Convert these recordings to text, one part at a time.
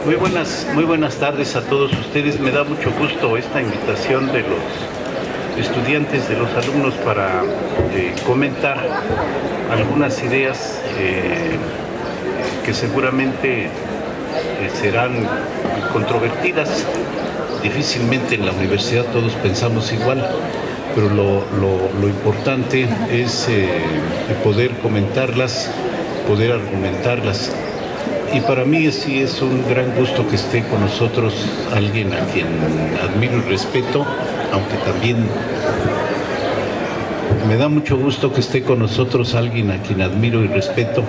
Muy buenas tardes a todos ustedes. Me da mucho gusto esta invitación de los estudiantes, de los alumnos para comentar algunas ideas que seguramente serán controvertidas. Difícilmente en la universidad todos pensamos igual, pero lo importante es poder comentarlas, poder argumentarlas. Y para mí sí es un gran gusto que esté con nosotros alguien a quien admiro y respeto, aunque también me da mucho gusto que esté con nosotros alguien a quien admiro y respeto,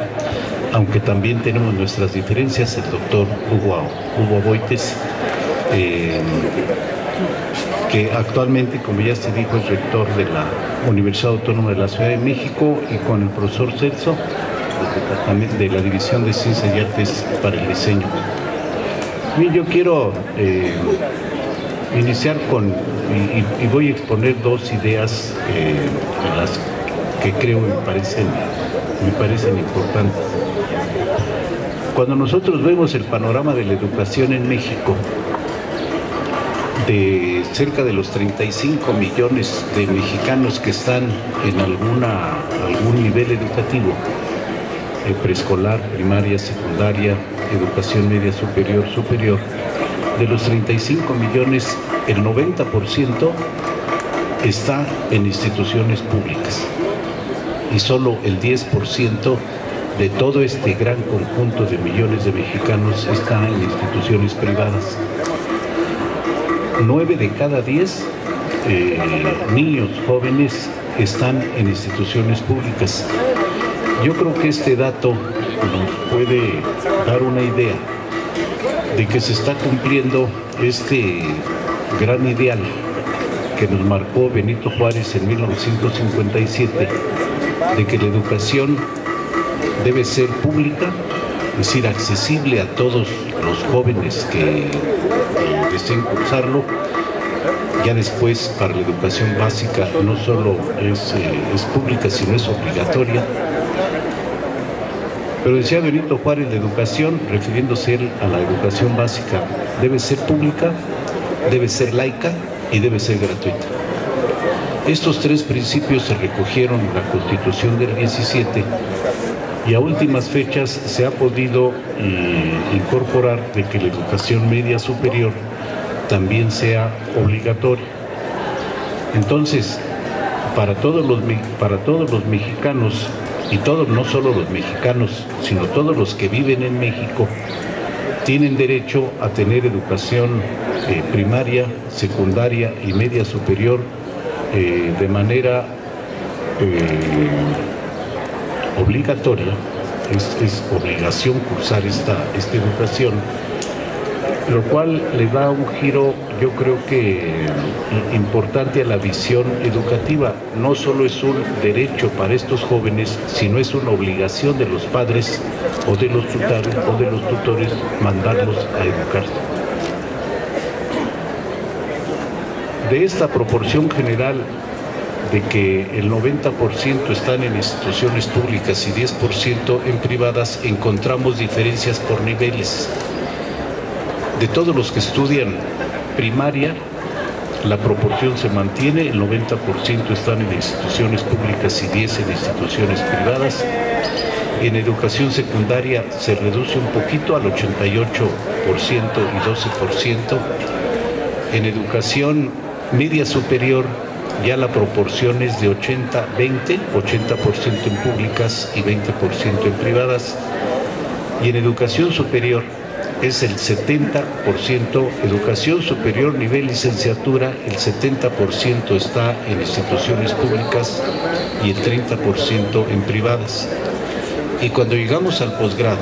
aunque también tenemos nuestras diferencias, el doctor Hugo Aboites, que actualmente, como ya se dijo, es rector de la Universidad Autónoma de la Ciudad de México, y con el profesor Celso, de la División de Ciencias y Artes para el Diseño. Bien, yo quiero iniciar y voy a exponer dos ideas en las que creo me parecen importantes. Cuando nosotros vemos el panorama de la educación en México, de cerca de los 35 millones de mexicanos que están en algún nivel educativo, preescolar, primaria, secundaria, educación media superior, de los 35 millones, el 90% está en instituciones públicas y solo el 10% de todo este gran conjunto de millones de mexicanos está en instituciones privadas. 9 de cada 10 niños jóvenes están en instituciones públicas. Yo creo que este dato nos puede dar una idea de que se está cumpliendo este gran ideal que nos marcó Benito Juárez en 1957, de que la educación debe ser pública, es decir, accesible a todos los jóvenes que deseen cursarlo. Ya después, para la educación básica, no solo es pública, sino es obligatoria. Pero decía Benito Juárez, la educación, refiriéndose él a la educación básica, debe ser pública, debe ser laica y debe ser gratuita. Estos tres principios se recogieron en la Constitución del 17 y a últimas fechas se ha podido incorporar de que la educación media superior también sea obligatoria. Entonces, para todos los mexicanos, y todos, no solo los mexicanos, sino todos los que viven en México, tienen derecho a tener educación primaria, secundaria y media superior de manera obligatoria. Es obligación cursar esta educación, lo cual le da un giro, yo creo que importante, a la visión educativa. No solo es un derecho para estos jóvenes, sino es una obligación de los padres o de los tutores mandarlos a educarse. De esta proporción general de que el 90% están en instituciones públicas y 10% en privadas, encontramos diferencias por niveles. De todos los que estudian primaria, la proporción se mantiene, el 90% están en instituciones públicas y 10% en instituciones privadas. En educación secundaria se reduce un poquito al 88% y 12%. En educación media superior ya la proporción es de 80-20%, 80% en públicas y 20% en privadas. Y en educación superior es el 70%, educación superior nivel licenciatura, el 70% está en instituciones públicas y el 30% en privadas. Y cuando llegamos al posgrado,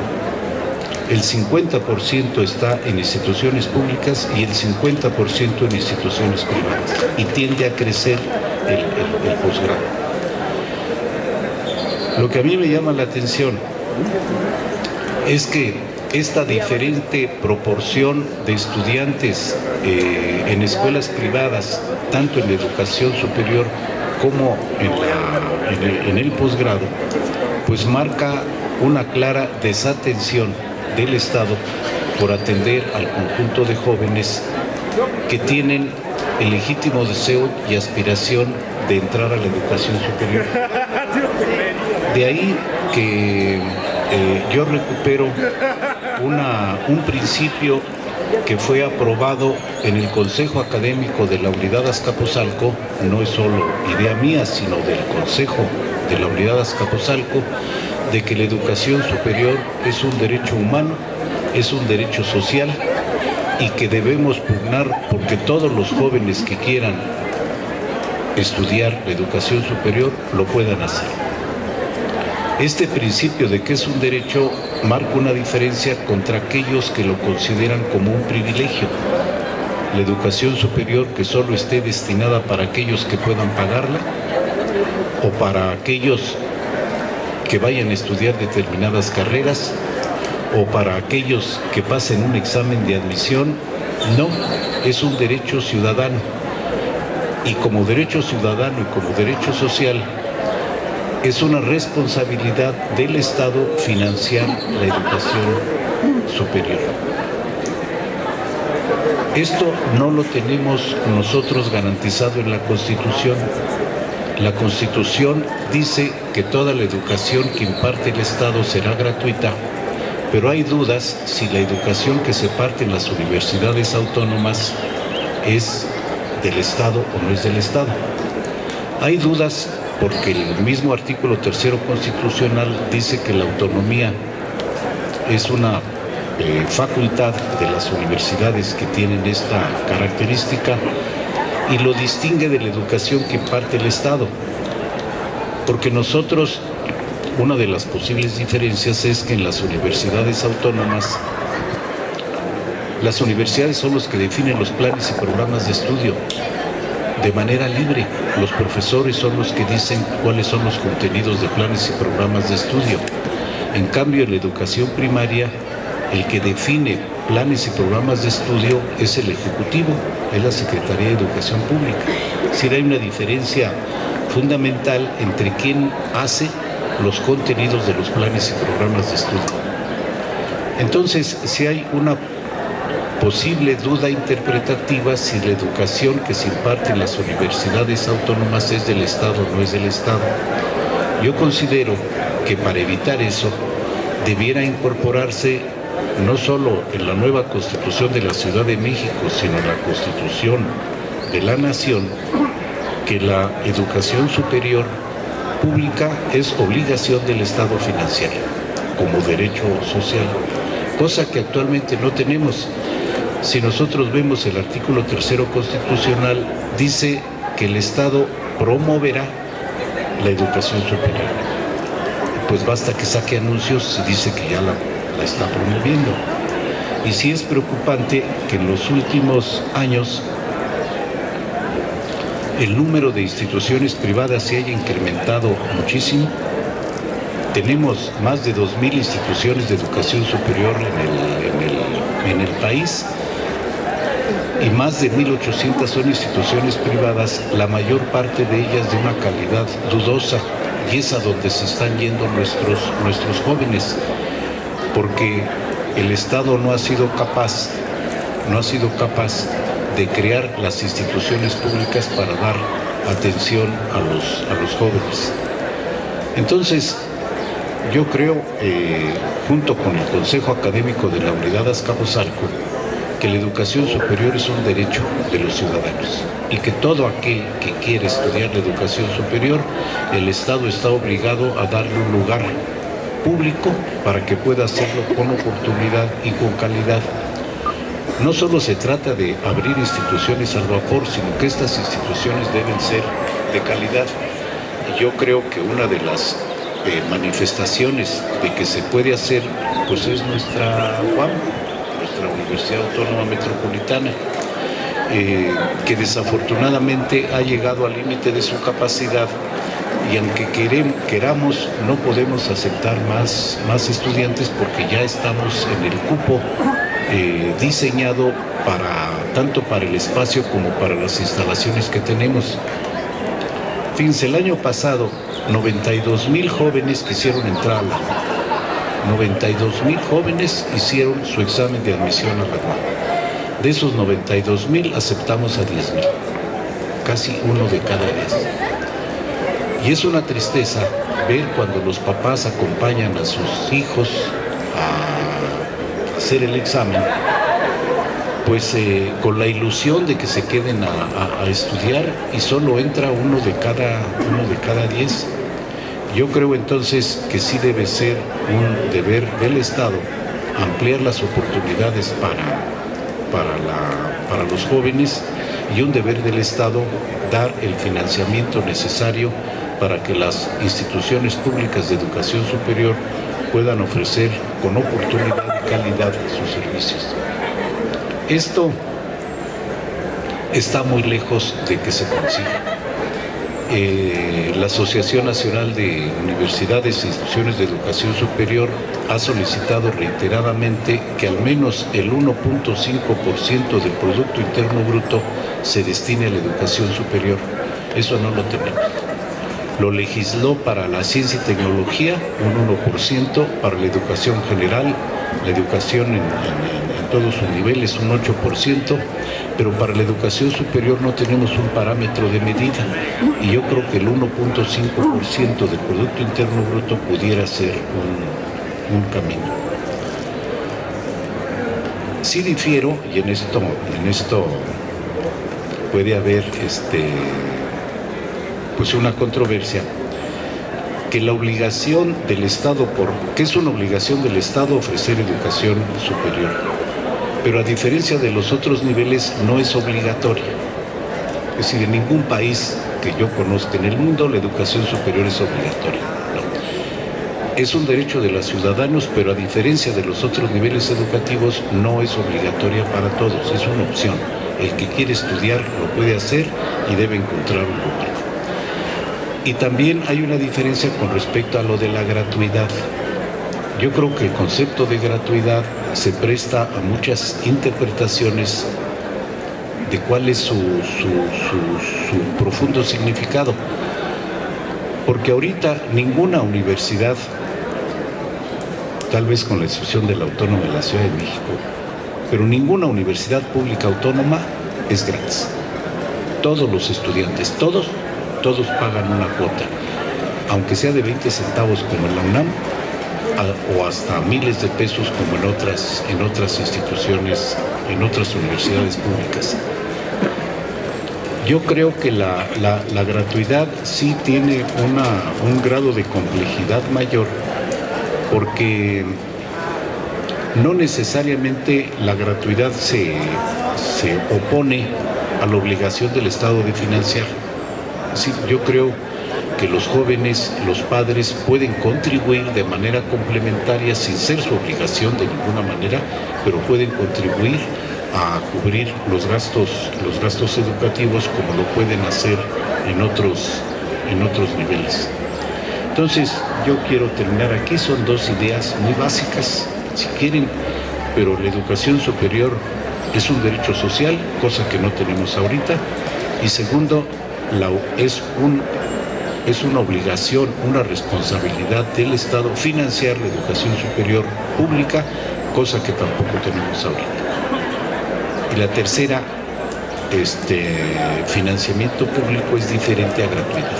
el 50% está en instituciones públicas y el 50% en instituciones privadas. Y tiende a crecer el posgrado. Lo que a mí me llama la atención es que esta diferente proporción de estudiantes en escuelas privadas, tanto en la educación superior como en el posgrado, pues marca una clara desatención del Estado por atender al conjunto de jóvenes que tienen el legítimo deseo y aspiración de entrar a la educación superior. De ahí que yo recupero un principio que fue aprobado en el Consejo Académico de la Unidad Azcapotzalco, no es solo idea mía, sino del Consejo de la Unidad Azcapotzalco, de que la educación superior es un derecho humano, es un derecho social y que debemos pugnar porque todos los jóvenes que quieran estudiar la educación superior lo puedan hacer. Este principio de que es un derecho marca una diferencia contra aquellos que lo consideran como un privilegio. La educación superior que solo esté destinada para aquellos que puedan pagarla o para aquellos que vayan a estudiar determinadas carreras o para aquellos que pasen un examen de admisión. No, es un derecho ciudadano y como derecho ciudadano y como derecho social es una responsabilidad del Estado financiar la educación superior. Esto no lo tenemos nosotros garantizado en la Constitución. La Constitución dice que toda la educación que imparte el Estado será gratuita, pero hay dudas si la educación que se parte en las universidades autónomas es del Estado o no es del Estado. Hay dudas porque el mismo artículo 3º constitucional dice que la autonomía es una facultad de las universidades que tienen esta característica y lo distingue de la educación que imparte el Estado. Porque nosotros, una de las posibles diferencias es que en las universidades autónomas, las universidades son los que definen los planes y programas de estudio de manera libre. Los profesores son los que dicen cuáles son los contenidos de planes y programas de estudio. En cambio, en la educación primaria, el que define planes y programas de estudio es el Ejecutivo, es la Secretaría de Educación Pública. Es decir, hay una diferencia fundamental entre quién hace los contenidos de los planes y programas de estudio. Entonces, si hay una posible duda interpretativa si la educación que se imparte en las universidades autónomas es del Estado o no es del Estado. Yo considero que para evitar eso debiera incorporarse no solo en la nueva Constitución de la Ciudad de México, sino en la Constitución de la Nación, que la educación superior pública es obligación del Estado financiar como derecho social, cosa que actualmente no tenemos. Si nosotros vemos el artículo 3º constitucional, dice que el Estado promoverá la educación superior. Pues basta que saque anuncios y dice que ya la está promoviendo. Y sí es preocupante que en los últimos años el número de instituciones privadas se haya incrementado muchísimo. Tenemos más de 2,000 instituciones de educación superior en el país y más de 1,800 son instituciones privadas, la mayor parte de ellas de una calidad dudosa, y es a donde se están yendo nuestros jóvenes, porque el Estado no ha sido capaz de crear las instituciones públicas para dar atención a los jóvenes. Entonces, yo creo, junto con el Consejo Académico de la Unidad Azcapotzalco, que la educación superior es un derecho de los ciudadanos y que todo aquel que quiere estudiar la educación superior, el Estado está obligado a darle un lugar público para que pueda hacerlo con oportunidad y con calidad. No solo se trata de abrir instituciones al vapor, sino que estas instituciones deben ser de calidad. Y yo creo que una de las manifestaciones de que se puede hacer, pues es nuestra UAM, nuestra Universidad Autónoma Metropolitana, que desafortunadamente ha llegado al límite de su capacidad y aunque queramos, no podemos aceptar más estudiantes porque ya estamos en el cupo diseñado tanto para el espacio como para las instalaciones que tenemos. Fíjense, el año pasado 92,000 jóvenes quisieron entrar a la 92,000 jóvenes hicieron su examen de admisión a la UNAM. De esos 92,000 aceptamos a 10,000, casi 1 de cada 10. Y es una tristeza ver cuando los papás acompañan a sus hijos a hacer el examen, pues con la ilusión de que se queden a estudiar, y solo entra 1 de cada 10. Yo creo entonces que sí debe ser un deber del Estado ampliar las oportunidades para los jóvenes, y un deber del Estado dar el financiamiento necesario para que las instituciones públicas de educación superior puedan ofrecer con oportunidad y calidad sus servicios. Esto está muy lejos de que se consiga. La Asociación Nacional de Universidades e Instituciones de Educación Superior ha solicitado reiteradamente que al menos el 1.5% del Producto Interno Bruto se destine a la educación superior. Eso no lo tenemos. Lo legisló para la ciencia y tecnología un 1%, para la educación general, la educación en todos sus niveles un 8%, pero para la educación superior no tenemos un parámetro de medida, y yo creo que el 1.5% del Producto Interno Bruto pudiera ser un camino. Sí difiero, y en esto puede haber pues una controversia, que la obligación del Estado, que es una obligación del Estado ofrecer educación superior, pero a diferencia de los otros niveles no es obligatoria. Es decir, en ningún país que yo conozca en el mundo la educación superior es obligatoria. No. Es un derecho de los ciudadanos, pero a diferencia de los otros niveles educativos no es obligatoria para todos, es una opción. El que quiere estudiar lo puede hacer y debe encontrar un lugar. Y también hay una diferencia con respecto a lo de la gratuidad. Yo creo que el concepto de gratuidad se presta a muchas interpretaciones de cuál es su profundo significado. Porque ahorita ninguna universidad, tal vez con la excepción de la Autónoma de la Ciudad de México, pero ninguna universidad pública autónoma es gratis. Todos los estudiantes, todos pagan una cuota, aunque sea de 20 centavos como en la UNAM, o hasta miles de pesos como en otras instituciones, en otras universidades públicas. Yo creo que la gratuidad sí tiene un grado de complejidad mayor, porque no necesariamente la gratuidad se opone a la obligación del Estado de financiar. Sí, yo creo que los jóvenes, los padres pueden contribuir de manera complementaria sin ser su obligación de ninguna manera, pero pueden contribuir a cubrir los gastos educativos como lo pueden hacer en otros niveles. Entonces, yo quiero terminar aquí, son dos ideas muy básicas, si quieren, pero la educación superior es un derecho social, cosa que no tenemos ahorita, y segundo, es una obligación, una responsabilidad del Estado financiar la educación superior pública, cosa que tampoco tenemos ahorita. Y la tercera, financiamiento público es diferente a gratuidad.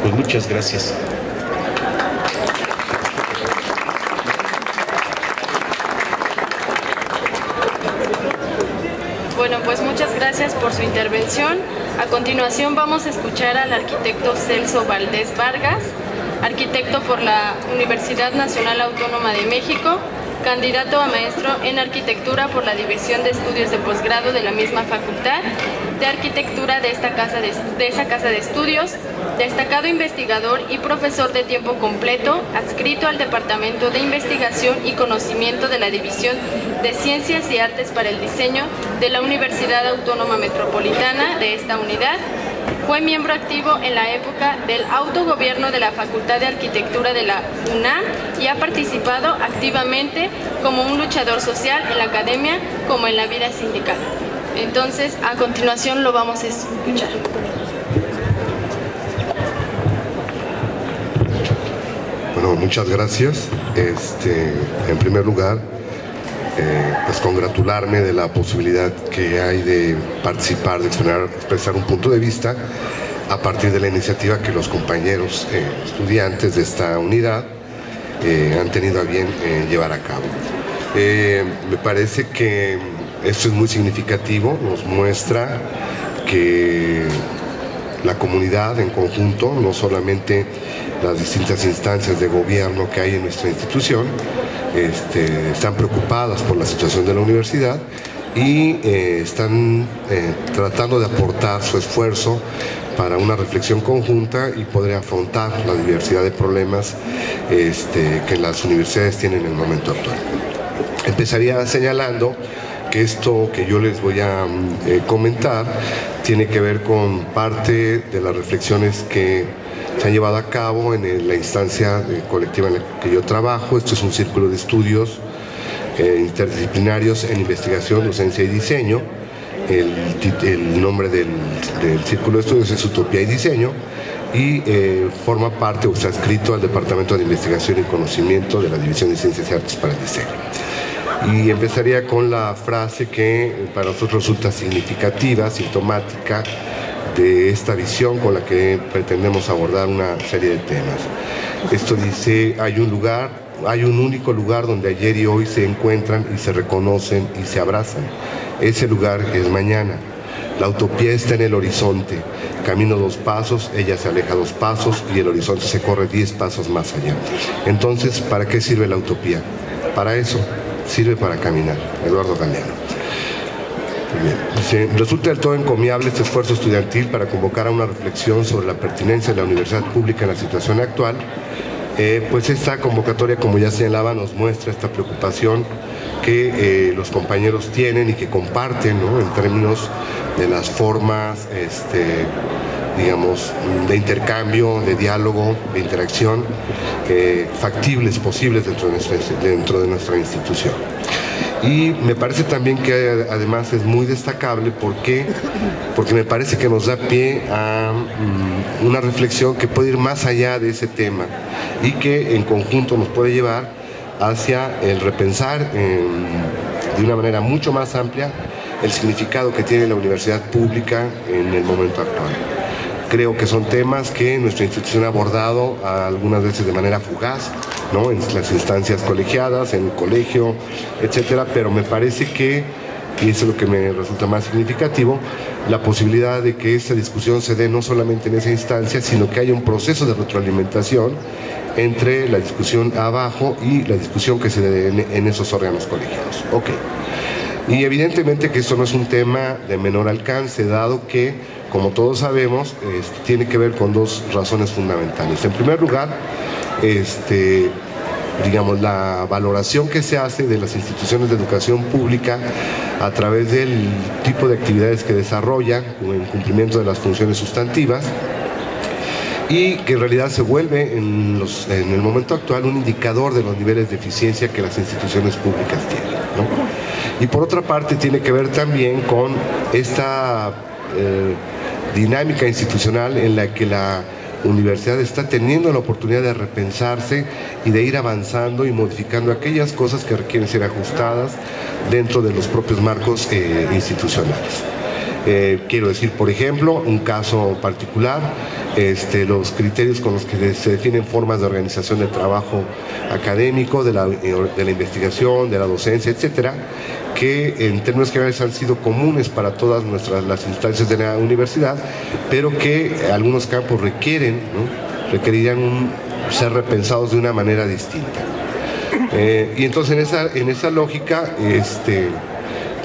Pues muchas gracias. Bueno, pues muchas gracias por su intervención. A continuación vamos a escuchar al arquitecto Celso Valdés Vargas, arquitecto por la Universidad Nacional Autónoma de México, candidato a maestro en arquitectura por la División de Estudios de Posgrado de la misma facultad de arquitectura de esa casa de estudios, destacado investigador y profesor de tiempo completo, adscrito al Departamento de Investigación y Conocimiento de la División de Ciencias y Artes para el Diseño de la Universidad Autónoma Metropolitana de esta unidad. Fue miembro activo en la época del autogobierno de la Facultad de Arquitectura de la UNAM y ha participado activamente como un luchador social en la academia como en la vida sindical. Entonces, a continuación lo vamos a escuchar. Bueno, muchas gracias. En primer lugar, pues congratularme de la posibilidad que hay de participar, de expresar un punto de vista a partir de la iniciativa que los compañeros estudiantes de esta unidad han tenido a bien llevar a cabo. Me parece que esto es muy significativo, nos muestra que la comunidad en conjunto, no solamente las distintas instancias de gobierno que hay en nuestra institución, están preocupadas por la situación de la universidad y están tratando de aportar su esfuerzo para una reflexión conjunta y poder afrontar la diversidad de problemas que las universidades tienen en el momento actual. Empezaría señalando que esto que yo les voy a comentar tiene que ver con parte de las reflexiones que se han llevado a cabo en la instancia colectiva en la que yo trabajo. Esto es un círculo de estudios interdisciplinarios en investigación, docencia y diseño. El nombre del círculo de estudios es Utopía y Diseño y forma parte o está adscrito al Departamento de Investigación y Conocimiento de la División de Ciencias y Artes para el Diseño. Y empezaría con la frase que para nosotros resulta significativa, sintomática de esta visión con la que pretendemos abordar una serie de temas. Esto dice: hay un único lugar donde ayer y hoy se encuentran y se reconocen y se abrazan. Ese lugar es mañana. La utopía está en el horizonte. Camino 2 pasos, ella se aleja 2 pasos y el horizonte se corre 10 pasos más allá. Entonces, ¿para qué sirve la utopía? Para eso, sirve para caminar. Eduardo Galeano. Dice: resulta del todo encomiable este esfuerzo estudiantil para convocar a una reflexión sobre la pertinencia de la universidad pública en la situación actual. Pues esta convocatoria, como ya señalaba, nos muestra esta preocupación que los compañeros tienen y que comparten, ¿no?, en términos de las formas, digamos, de intercambio, de diálogo, de interacción factibles, posibles dentro de nuestra institución. Y me parece también que además es muy destacable porque me parece que nos da pie a una reflexión que puede ir más allá de ese tema y que en conjunto nos puede llevar hacia el repensar de una manera mucho más amplia el significado que tiene la universidad pública en el momento actual. Creo que son temas que nuestra institución ha abordado algunas veces de manera fugaz, ¿no?, en las instancias colegiadas, en el colegio, etcétera, pero me parece que, y eso es lo que me resulta más significativo, la posibilidad de que esta discusión se dé no solamente en esa instancia, sino que haya un proceso de retroalimentación entre la discusión abajo y la discusión que se dé en esos órganos colegiados. Ok. Y evidentemente que esto no es un tema de menor alcance, dado que, como todos sabemos, tiene que ver con 2 razones fundamentales. En primer lugar, digamos, la valoración que se hace de las instituciones de educación pública a través del tipo de actividades que desarrollan en cumplimiento de las funciones sustantivas, y que en realidad se vuelve en el momento actual un indicador de los niveles de eficiencia que las instituciones públicas tienen, ¿no? Y por otra parte tiene que ver también con esta dinámica institucional en la que la universidad está teniendo la oportunidad de repensarse y de ir avanzando y modificando aquellas cosas que requieren ser ajustadas dentro de los propios marcos institucionales. Quiero decir, por ejemplo, un caso particular, los criterios con los que se definen formas de organización del trabajo académico, de la investigación, de la docencia, etcétera, que en términos generales han sido comunes para todas las instancias de la universidad, pero que algunos campos requerirían ser repensados de una manera distinta. Y entonces en esa lógica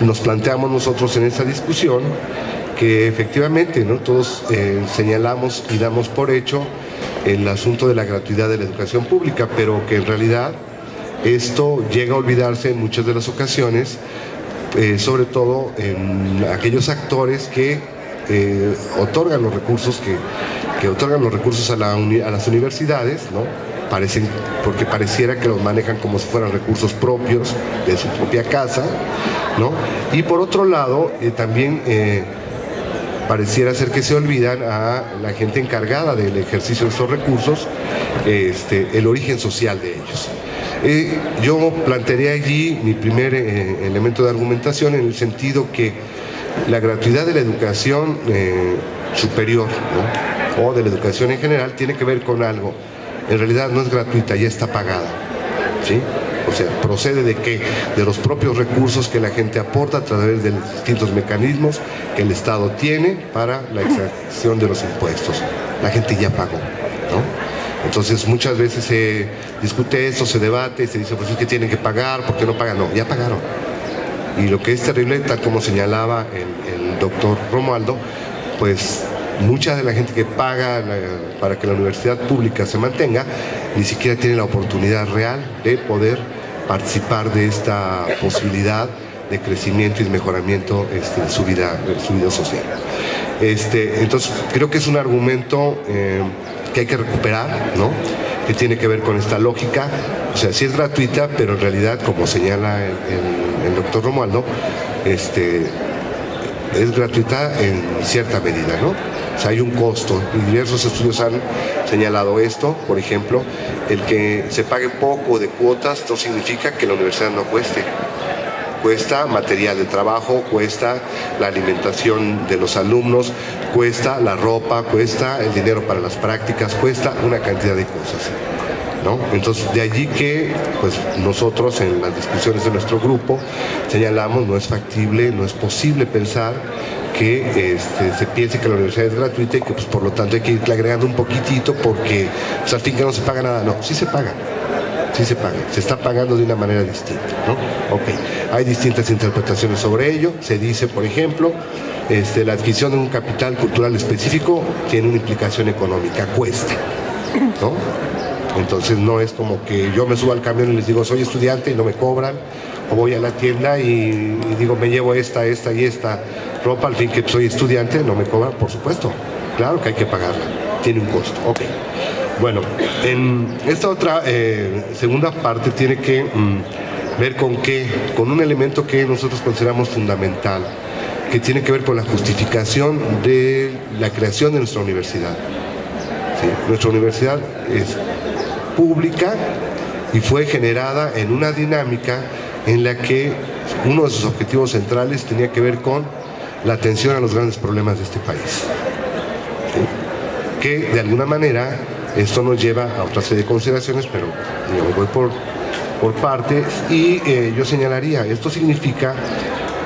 nos planteamos nosotros en esta discusión que efectivamente, ¿no?, todos señalamos y damos por hecho el asunto de la gratuidad de la educación pública, pero que en realidad esto llega a olvidarse en muchas de las ocasiones, sobre todo en aquellos actores que otorgan los recursos que otorgan los recursos a las universidades, ¿no? Porque pareciera que los manejan como si fueran recursos propios de su propia casa, ¿no? Y por otro lado, también pareciera ser que se olvidan a la gente encargada del ejercicio de estos recursos, el origen social de ellos. Yo plantearía allí mi primer elemento de argumentación en el sentido que la gratuidad de la educación superior, ¿no?, o de la educación en general tiene que ver con algo. En realidad no es gratuita, ya está pagada, ¿sí? O sea, procede de ¿qué? De los propios recursos que la gente aporta a través de los distintos mecanismos que el Estado tiene para la exacción de los impuestos. La gente ya pagó, ¿no? Entonces muchas veces se discute esto, se debate, se dice, pues es que tienen que pagar, ¿por qué no pagan? No, ya pagaron. Y lo que es terrible, tal como señalaba el doctor Romualdo, pues mucha de la gente que paga para que la universidad pública se mantenga, ni siquiera tiene la oportunidad real de poder participar de esta posibilidad de crecimiento y de mejoramiento de su vida social. Entonces, creo que es un argumento que hay que recuperar, ¿no?, que tiene que ver con esta lógica. O sea, sí es gratuita, pero en realidad, como señala el doctor Romualdo, es gratuita en cierta medida, ¿no? O sea, hay un costo, y diversos estudios han señalado esto. Por ejemplo, el que se pague poco de cuotas no significa que la universidad no cueste. Cuesta material de trabajo, cuesta la alimentación de los alumnos, cuesta la ropa, cuesta el dinero para las prácticas, cuesta una cantidad de cosas, ¿no? Entonces, de allí que pues nosotros en las discusiones de nuestro grupo señalamos, no es factible, no es posible pensar que se piense que la universidad es gratuita y que pues por lo tanto hay que irle agregando un poquitito porque pues, al fin que no se paga nada. No, sí se paga. Sí se paga, se está pagando de una manera distinta, ¿no? Ok, hay distintas interpretaciones sobre ello. Se dice, por ejemplo, la adquisición de un capital cultural específico tiene una implicación económica, cuesta, ¿no? Entonces no es como que yo me subo al camión y les digo, soy estudiante y no me cobran, o voy a la tienda y digo, me llevo esta y esta ropa, al fin que soy estudiante, no me cobran, por supuesto, claro que hay que pagarla, tiene un costo, ok. Bueno, en esta otra segunda parte tiene que ver con un elemento que nosotros consideramos fundamental, que tiene que ver con la justificación de la creación de nuestra universidad. ¿Sí? Nuestra universidad es pública y fue generada en una dinámica en la que uno de sus objetivos centrales tenía que ver con la atención a los grandes problemas de este país. ¿Sí? Que de alguna manera esto nos lleva a otra serie de consideraciones, pero yo voy por partes y yo señalaría, esto significa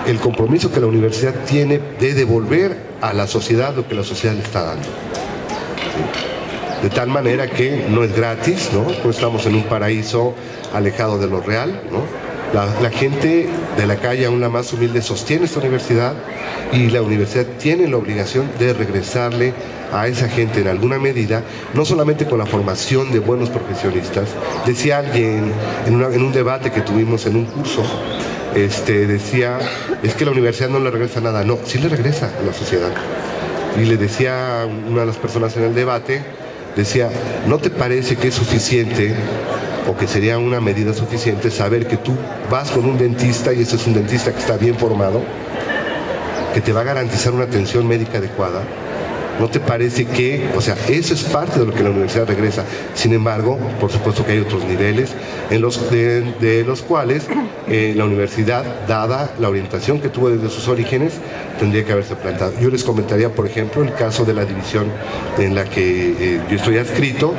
el compromiso que la universidad tiene de devolver a la sociedad lo que la sociedad le está dando. ¿Sí? De tal manera que no es gratis, ¿no? No estamos en un paraíso alejado de lo real, ¿no? La gente de la calle, aún la más humilde, sostiene esta universidad y la universidad tiene la obligación de regresarle a esa gente en alguna medida, no solamente con la formación de buenos profesionistas. Decía alguien en un debate que tuvimos en un curso, decía, es que la universidad no le regresa nada. No, sí le regresa a la sociedad. Y le decía una de las personas en el debate, decía, ¿no te parece que es suficiente o que sería una medida suficiente saber que tú vas con un dentista y ese es un dentista que está bien formado, que te va a garantizar una atención médica adecuada? ¿No te parece que, o sea, eso es parte de lo que la universidad regresa? Sin embargo, por supuesto que hay otros niveles en de los cuales la universidad, dada la orientación que tuvo desde sus orígenes, tendría que haberse planteado. Yo les comentaría, por ejemplo, el caso de la división en la que yo estoy adscrito.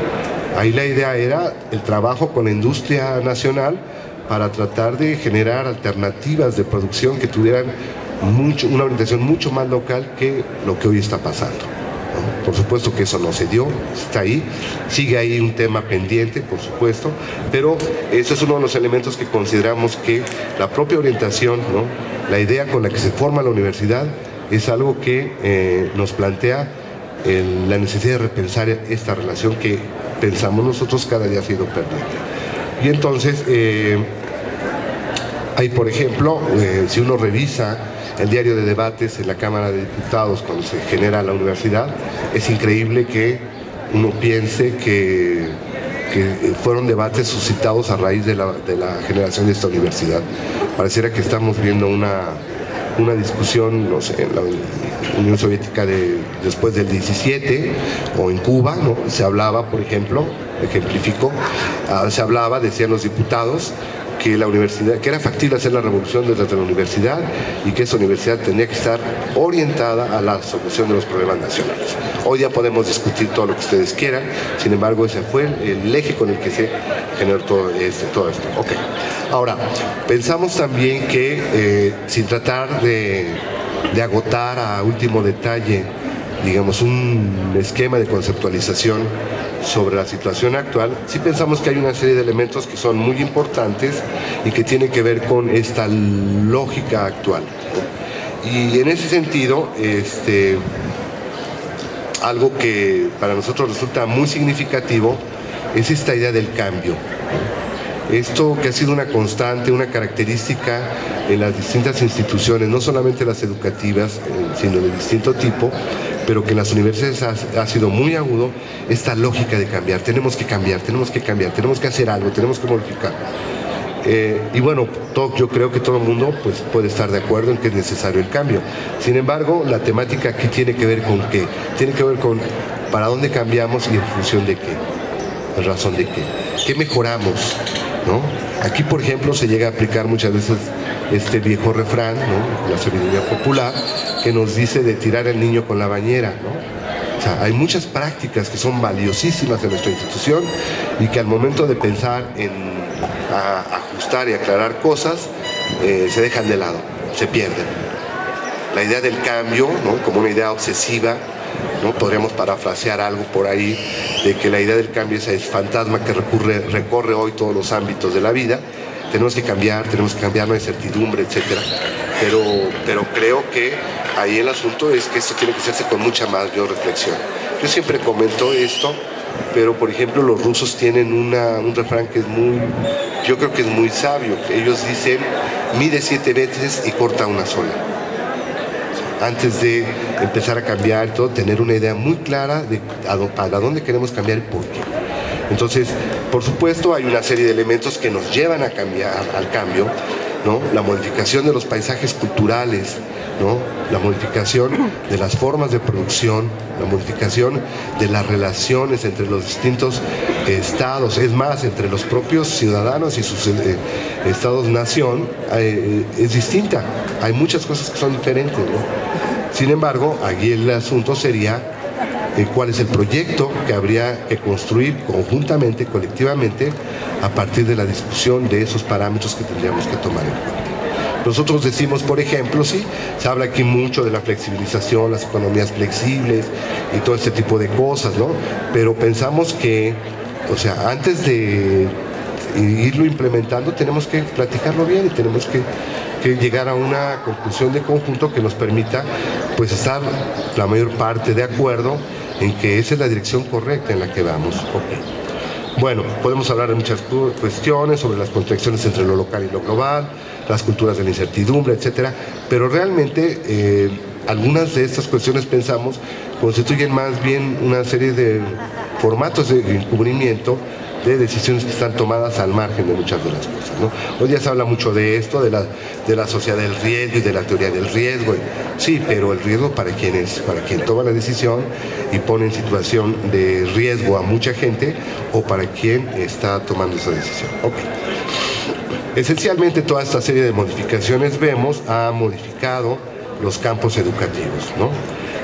Ahí la idea era el trabajo con la industria nacional para tratar de generar alternativas de producción que tuvieran una orientación mucho más local que lo que hoy está pasando. ¿No? Por supuesto que eso no se dio, está ahí, sigue ahí un tema pendiente, por supuesto, pero ese es uno de los elementos que consideramos que la propia orientación, ¿no?, la idea con la que se forma la universidad, es algo que nos plantea la necesidad de repensar esta relación que pensamos nosotros cada día ha sido pendiente. Y entonces, hay, por ejemplo, si uno revisa el diario de debates en la Cámara de Diputados cuando se genera la universidad, es increíble que uno piense que fueron debates suscitados a raíz de la generación de esta universidad. Pareciera que estamos viendo una una discusión, no sé, en la Unión Soviética después del 17, o en Cuba, ¿no? Se hablaba, por ejemplo, ejemplifico, se hablaba, decían los diputados, que la universidad, que era factible hacer la revolución desde la universidad y que esa universidad tenía que estar orientada a la solución de los problemas nacionales. Hoy ya podemos discutir todo lo que ustedes quieran, sin embargo ese fue el eje con el que se generó todo esto. Okay. Ahora, pensamos también que sin tratar de agotar a último detalle, digamos, un esquema de conceptualización sobre la situación actual, sí pensamos que hay una serie de elementos que son muy importantes y que tienen que ver con esta lógica actual. Y en ese sentido, algo que para nosotros resulta muy significativo es esta idea del cambio. Esto que ha sido una constante, una característica en las distintas instituciones, no solamente las educativas, sino de distinto tipo, pero que en las universidades ha sido muy agudo, esta lógica de cambiar. Tenemos que cambiar, tenemos que cambiar, tenemos que hacer algo, tenemos que modificar. Y bueno, yo creo que todo el mundo pues, puede estar de acuerdo en que es necesario el cambio. Sin embargo, la temática aquí tiene que ver con qué. Tiene que ver con para dónde cambiamos y en función de qué. En razón de qué. ¿Qué mejoramos? ¿No? Aquí, por ejemplo, se llega a aplicar muchas veces este viejo refrán, ¿no? La sabiduría popular, que nos dice de tirar al niño con la bañera, ¿no? O sea, hay muchas prácticas que son valiosísimas en nuestra institución y que al momento de pensar en ajustar y aclarar cosas, se dejan de lado, se pierden. La idea del cambio, ¿no? Como una idea obsesiva, ¿no? Podríamos parafrasear algo por ahí de que la idea del cambio es el fantasma que recorre hoy todos los ámbitos de la vida. Tenemos que cambiar, no hay certidumbre, etc. Pero creo que ahí el asunto es que esto tiene que hacerse con mucha mayor reflexión. Yo siempre comento esto, pero por ejemplo los rusos tienen un refrán que es yo creo que es muy sabio. Ellos dicen, mide 7 veces y corta una sola. Antes de empezar a cambiar y todo, tener una idea muy clara de para dónde queremos cambiar y por qué. Entonces, por supuesto, hay una serie de elementos que nos llevan a cambiar, al cambio, ¿no? La modificación de los paisajes culturales, ¿no? La modificación de las formas de producción, la modificación de las relaciones entre los distintos estados, es más, entre los propios ciudadanos y sus estados-nación, es distinta. Hay muchas cosas que son diferentes, ¿no? Sin embargo, aquí el asunto sería cuál es el proyecto que habría que construir conjuntamente, colectivamente, a partir de la discusión de esos parámetros que tendríamos que tomar en cuenta. Nosotros decimos, por ejemplo, sí, se habla aquí mucho de la flexibilización, las economías flexibles y todo este tipo de cosas, ¿no? Pero pensamos que, o sea, antes de irlo implementando, tenemos que platicarlo bien y tenemos que llegar a una conclusión de conjunto que nos permita, pues, estar la mayor parte de acuerdo en que esa es la dirección correcta en la que vamos. Okay. Bueno, podemos hablar de muchas cuestiones sobre las contradicciones entre lo local y lo global, las culturas de la incertidumbre, etcétera, pero realmente algunas de estas cuestiones, pensamos, constituyen más bien una serie de formatos de encubrimiento de decisiones que están tomadas al margen de muchas de las cosas, ¿no? Hoy día se habla mucho de esto, de la sociedad del riesgo y de la teoría del riesgo. Sí, pero el riesgo ¿para quién es? Para quien toma la decisión y pone en situación de riesgo a mucha gente, o para quien está tomando esa decisión. Okay. Esencialmente toda esta serie de modificaciones ha modificado los campos educativos, ¿no?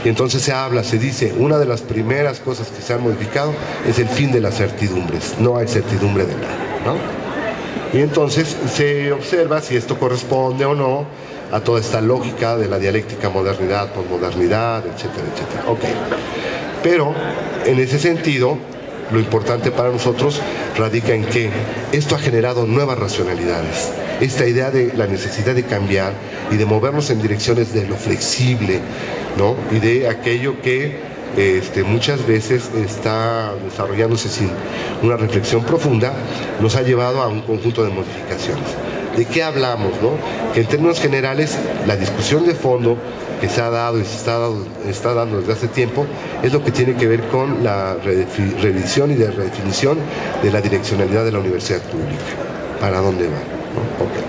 Y entonces se dice, una de las primeras cosas que se han modificado es el fin de las certidumbres. No hay certidumbre de nada, ¿no? Y entonces se observa si esto corresponde o no a toda esta lógica de la dialéctica modernidad, posmodernidad, etcétera, etcétera. Okay. Pero, en ese sentido, lo importante para nosotros radica en que esto ha generado nuevas racionalidades. Esta idea de la necesidad de cambiar y de movernos en direcciones de lo flexible, ¿no? Y de aquello que muchas veces está desarrollándose sin una reflexión profunda, nos ha llevado a un conjunto de modificaciones. ¿De qué hablamos, no? Que en términos generales, la discusión de fondo que se ha dado y se está dando desde hace tiempo es lo que tiene que ver con la revisión y de redefinición de la direccionalidad de la universidad pública. ¿Para dónde va? ¿No? Okay.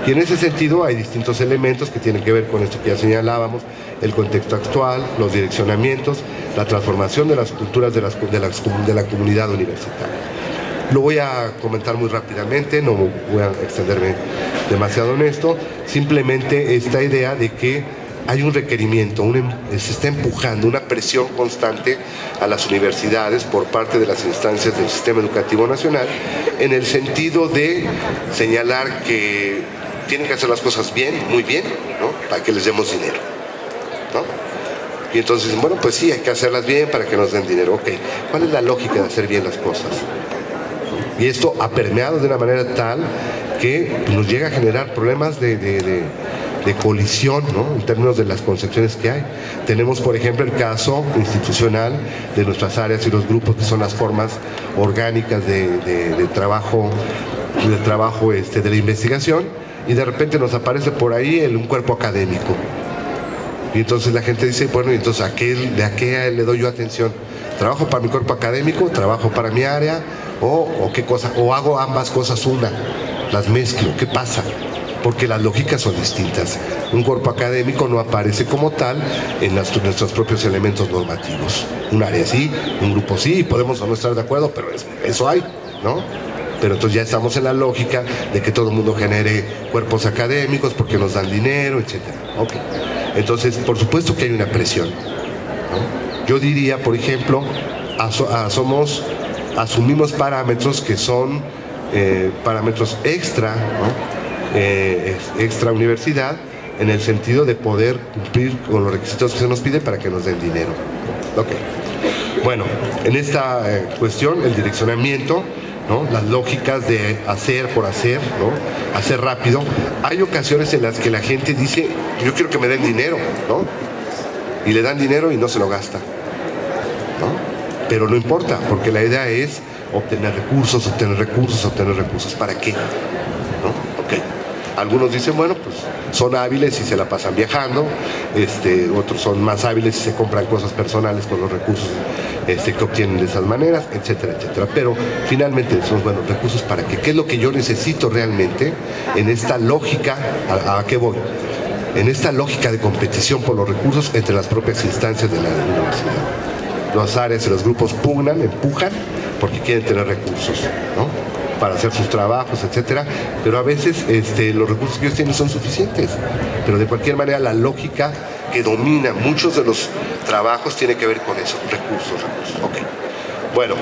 Y en ese sentido hay distintos elementos que tienen que ver con esto que ya señalábamos, el contexto actual, los direccionamientos, la transformación de las culturas de la comunidad universitaria. Lo voy a comentar muy rápidamente, no voy a extenderme demasiado en esto, simplemente esta idea de que hay un requerimiento, se está empujando una presión constante a las universidades por parte de las instancias del sistema educativo nacional en el sentido de señalar que tienen que hacer las cosas bien, muy bien, ¿no? Para que les demos dinero, ¿no? Y entonces, bueno, pues sí, hay que hacerlas bien para que nos den dinero. Ok, ¿cuál es la lógica de hacer bien las cosas? Y esto ha permeado de una manera tal que nos llega a generar problemas de colisión, ¿no? En términos de las concepciones que hay. Tenemos, por ejemplo, el caso institucional de nuestras áreas y los grupos, que son las formas orgánicas de trabajo de la investigación, y de repente nos aparece por ahí un cuerpo académico. Y entonces la gente dice, bueno, entonces ¿a qué le doy yo atención? ¿Trabajo para mi cuerpo académico? ¿Trabajo para mi área? ¿O qué cosa? ¿O hago ambas cosas las mezclo? ¿Qué pasa? Porque las lógicas son distintas. Un cuerpo académico no aparece como tal en nuestros propios elementos normativos. Un área sí, un grupo sí, podemos o no estar de acuerdo, pero eso hay, ¿no? Pero entonces ya estamos en la lógica de que todo el mundo genere cuerpos académicos porque nos dan dinero, etc. Okay. Entonces, por supuesto que hay una presión, ¿no? Yo diría, por ejemplo, asumimos parámetros que son parámetros extra, ¿no? Extra universidad, en el sentido de poder cumplir con los requisitos que se nos pide para que nos den dinero. Okay. Bueno, en esta cuestión, el direccionamiento, ¿no? Las lógicas de hacer por hacer, ¿no? Hacer rápido. Hay ocasiones en las que la gente dice, yo quiero que me den dinero, ¿no? Y le dan dinero y no se lo gasta, ¿no? Pero no importa, porque la idea es obtener recursos. ¿Para qué? ¿No? Okay. Algunos dicen, bueno, pues son hábiles y se la pasan viajando, otros son más hábiles y se compran cosas personales con los recursos que obtienen de esas maneras, etcétera, etcétera. Pero finalmente son buenos recursos ¿para qué? ¿Qué es lo que yo necesito realmente en esta lógica? ¿A qué voy? En esta lógica de competición por los recursos entre las propias instancias de la universidad. Las áreas y los grupos empujan porque quieren tener recursos, ¿no? Para hacer sus trabajos, etcétera, pero a veces los recursos que ellos tienen son suficientes. Pero de cualquier manera la lógica que domina muchos de los trabajos tiene que ver con eso, recursos. Okay. Bueno,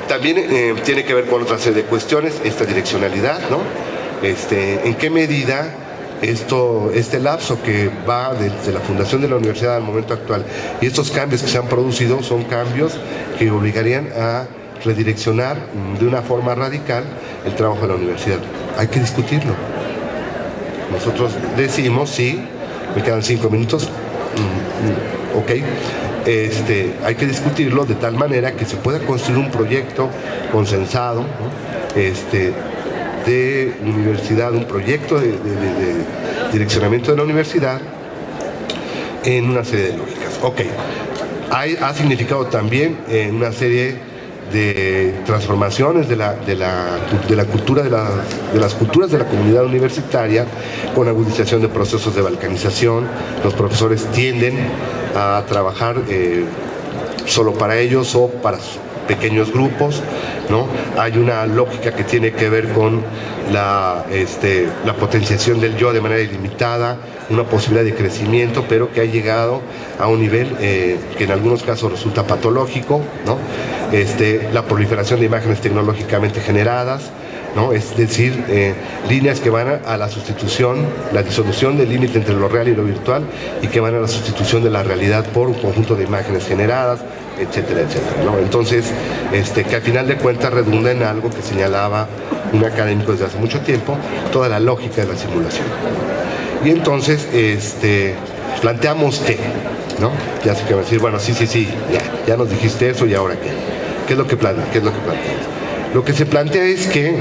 también tiene que ver con otra serie de cuestiones, esta direccionalidad, ¿no? ¿En qué medida este lapso que va desde la fundación de la universidad al momento actual y estos cambios que se han producido son cambios que obligarían a redireccionar de una forma radical el trabajo de la universidad? Hay que discutirlo. Nosotros decimos, sí, me quedan 5 minutos, ok, hay que discutirlo de tal manera que se pueda construir un proyecto consensado, ¿no? De universidad, un proyecto de direccionamiento de la universidad en una serie de lógicas. Ok, ha significado también una serie de transformaciones de la cultura de las culturas de la comunidad universitaria, con agudización de procesos de balcanización. Los profesores tienden a trabajar solo para ellos o para pequeños grupos, ¿no? Hay una lógica que tiene que ver con la potenciación del yo de manera ilimitada, una posibilidad de crecimiento, pero que ha llegado a un nivel que en algunos casos resulta patológico, ¿no? La proliferación de imágenes tecnológicamente generadas, ¿no? Es decir, líneas que van a la sustitución, la disolución del límite entre lo real y lo virtual, y que van a la sustitución de la realidad por un conjunto de imágenes generadas, etcétera, etcétera, ¿no? Entonces, que al final de cuentas redunda en algo que señalaba un académico desde hace mucho tiempo, toda la lógica de la simulación. Y entonces, planteamos que, ¿no? Ya sé que va a decir, bueno, sí, ya nos dijiste eso, ¿y ahora qué? ¿Qué es lo que planteas? Lo que se plantea es que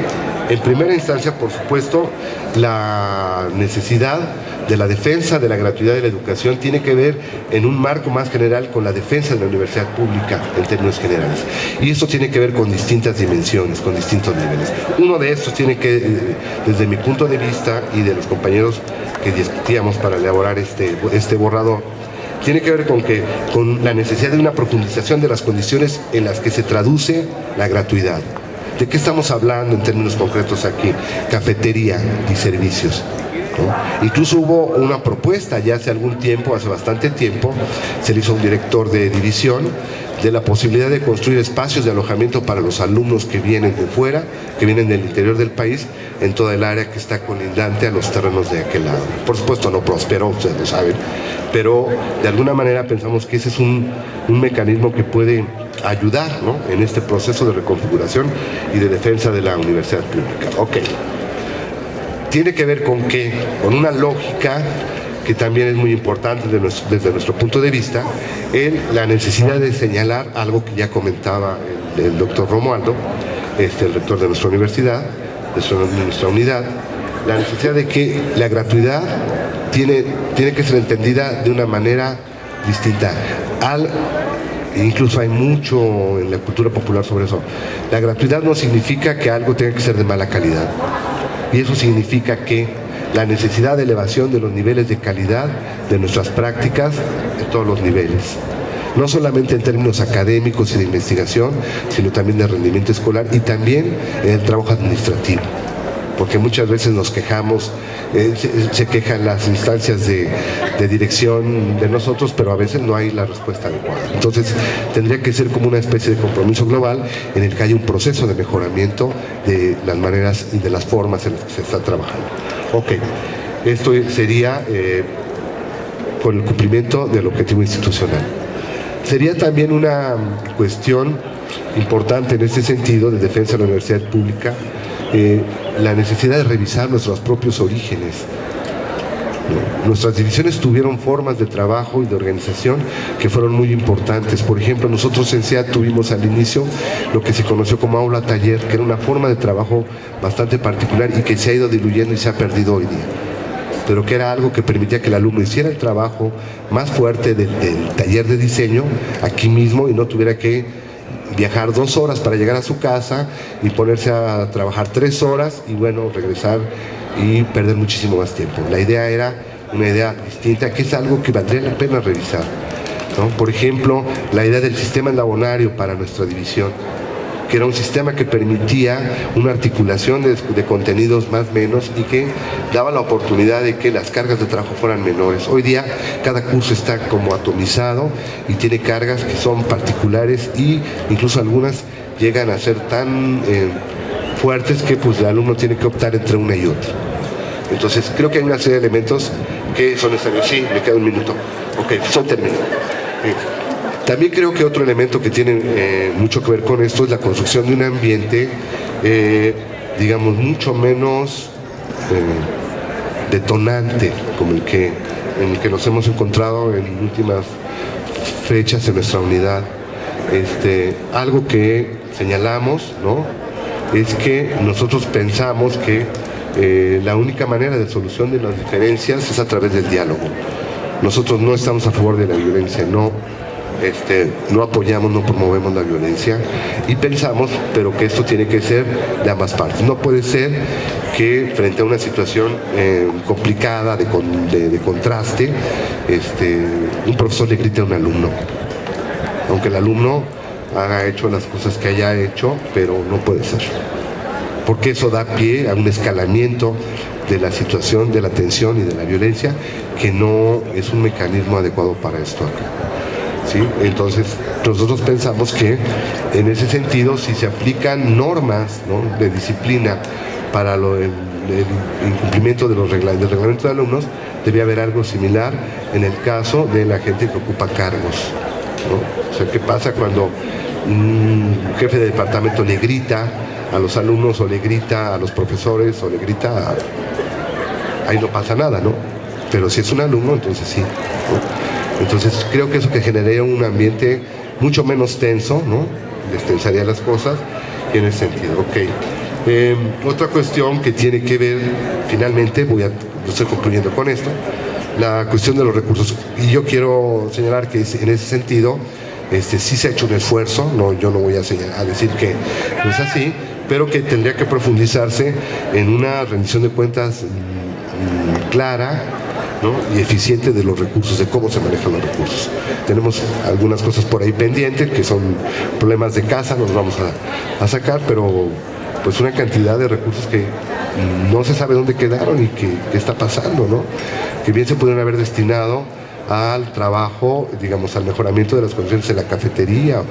En primera instancia, por supuesto, la necesidad de la defensa de la gratuidad de la educación tiene que ver en un marco más general con la defensa de la universidad pública en términos generales. Y esto tiene que ver con distintas dimensiones, con distintos niveles. Uno de estos tiene que, desde mi punto de vista y de los compañeros que discutíamos para elaborar este borrador, tiene que ver con la necesidad de una profundización de las condiciones en las que se traduce la gratuidad. ¿De qué estamos hablando en términos concretos aquí? Cafetería y servicios, ¿no? Incluso hubo una propuesta ya hace algún tiempo, hace bastante tiempo, se le hizo a un director de división de la posibilidad de construir espacios de alojamiento para los alumnos que vienen de fuera, que vienen del interior del país, en toda el área que está colindante a los terrenos de aquel lado. Por supuesto no prosperó, ustedes lo saben, pero de alguna manera pensamos que ese es un mecanismo que puede ayudar, ¿no?, en este proceso de reconfiguración y de defensa de la universidad pública. Ok. Tiene que ver con qué, con una lógica que también es muy importante desde nuestro punto de vista, en la necesidad de señalar algo que ya comentaba el doctor Romualdo, el rector de nuestra universidad, de nuestra unidad, la necesidad de que la gratuidad tiene que ser entendida de una manera distinta. Incluso hay mucho en la cultura popular sobre eso. La gratuidad no significa que algo tenga que ser de mala calidad. Y eso significa que la necesidad de elevación de los niveles de calidad de nuestras prácticas en todos los niveles. No solamente en términos académicos y de investigación, sino también de rendimiento escolar y también en el trabajo administrativo. Porque muchas veces nos quejamos, se quejan las instancias de dirección de nosotros, pero a veces no hay la respuesta adecuada. Entonces tendría que ser como una especie de compromiso global en el que haya un proceso de mejoramiento de las maneras y de las formas en las que se está trabajando. Ok, esto sería con el cumplimiento del objetivo institucional. Sería también una cuestión importante en este sentido de defensa de la universidad pública, la necesidad de revisar nuestros propios orígenes. Nuestras divisiones tuvieron formas de trabajo y de organización que fueron muy importantes. Por ejemplo, nosotros en SEAD tuvimos al inicio lo que se conoció como aula taller, que era una forma de trabajo bastante particular y que se ha ido diluyendo y se ha perdido hoy día, pero que era algo que permitía que el alumno hiciera el trabajo más fuerte del taller de diseño aquí mismo y no tuviera que viajar 2 horas para llegar a su casa y ponerse a trabajar 3 horas y bueno, regresar y perder muchísimo más tiempo. La idea era una idea distinta, que es algo que valdría la pena revisar, ¿no? Por ejemplo, la idea del sistema enlabonario para nuestra división, que era un sistema que permitía una articulación de contenidos más menos y que daba la oportunidad de que las cargas de trabajo fueran menores. Hoy día cada curso está como atomizado y tiene cargas que son particulares y incluso algunas llegan a ser tan fuertes que pues el alumno tiene que optar entre una y otra. Entonces creo que hay una serie de elementos que son necesarios. Sí, me queda un minuto. Ok, son terminado. También creo que otro elemento que tiene mucho que ver con esto es la construcción de un ambiente, digamos, mucho menos detonante como en el que nos hemos encontrado en últimas fechas en nuestra unidad. Algo que señalamos, ¿no?, es que nosotros pensamos que la única manera de solución de las diferencias es a través del diálogo. Nosotros no estamos a favor de la violencia, no apoyamos, no promovemos la violencia y pensamos, pero que esto tiene que ser de ambas partes. No puede ser que frente a una situación complicada de contraste, un profesor le grite a un alumno, aunque el alumno haya hecho las cosas que haya hecho, pero no puede ser, porque eso da pie a un escalamiento de la situación, de la tensión y de la violencia, que no es un mecanismo adecuado para esto acá. ¿Sí? Entonces nosotros pensamos que en ese sentido, si se aplican normas, ¿no?, de disciplina para el incumplimiento del reglamento de alumnos, debe haber algo similar en el caso de la gente que ocupa cargos, ¿no? O sea, ¿qué pasa cuando un jefe de departamento le grita a los alumnos o le grita a los profesores o le grita ahí no pasa nada, ¿no? Pero si es un alumno, entonces sí, ¿no? Entonces creo que eso que generaría un ambiente mucho menos tenso, ¿no?, destensaría las cosas y en ese sentido. Ok, Otra cuestión que tiene que ver, finalmente, estoy concluyendo con esto, la cuestión de los recursos. Y yo quiero señalar que en ese sentido sí se ha hecho un esfuerzo, yo no voy a decir que no es así, pero que tendría que profundizarse en una rendición de cuentas clara, ¿no?, y eficiente de los recursos, de cómo se manejan los recursos. Tenemos algunas cosas por ahí pendientes, que son problemas de casa, nos vamos a sacar, pero pues una cantidad de recursos que no se sabe dónde quedaron y qué está pasando, ¿no? Que bien se pudieron haber destinado al trabajo, digamos, al mejoramiento de las condiciones en la cafetería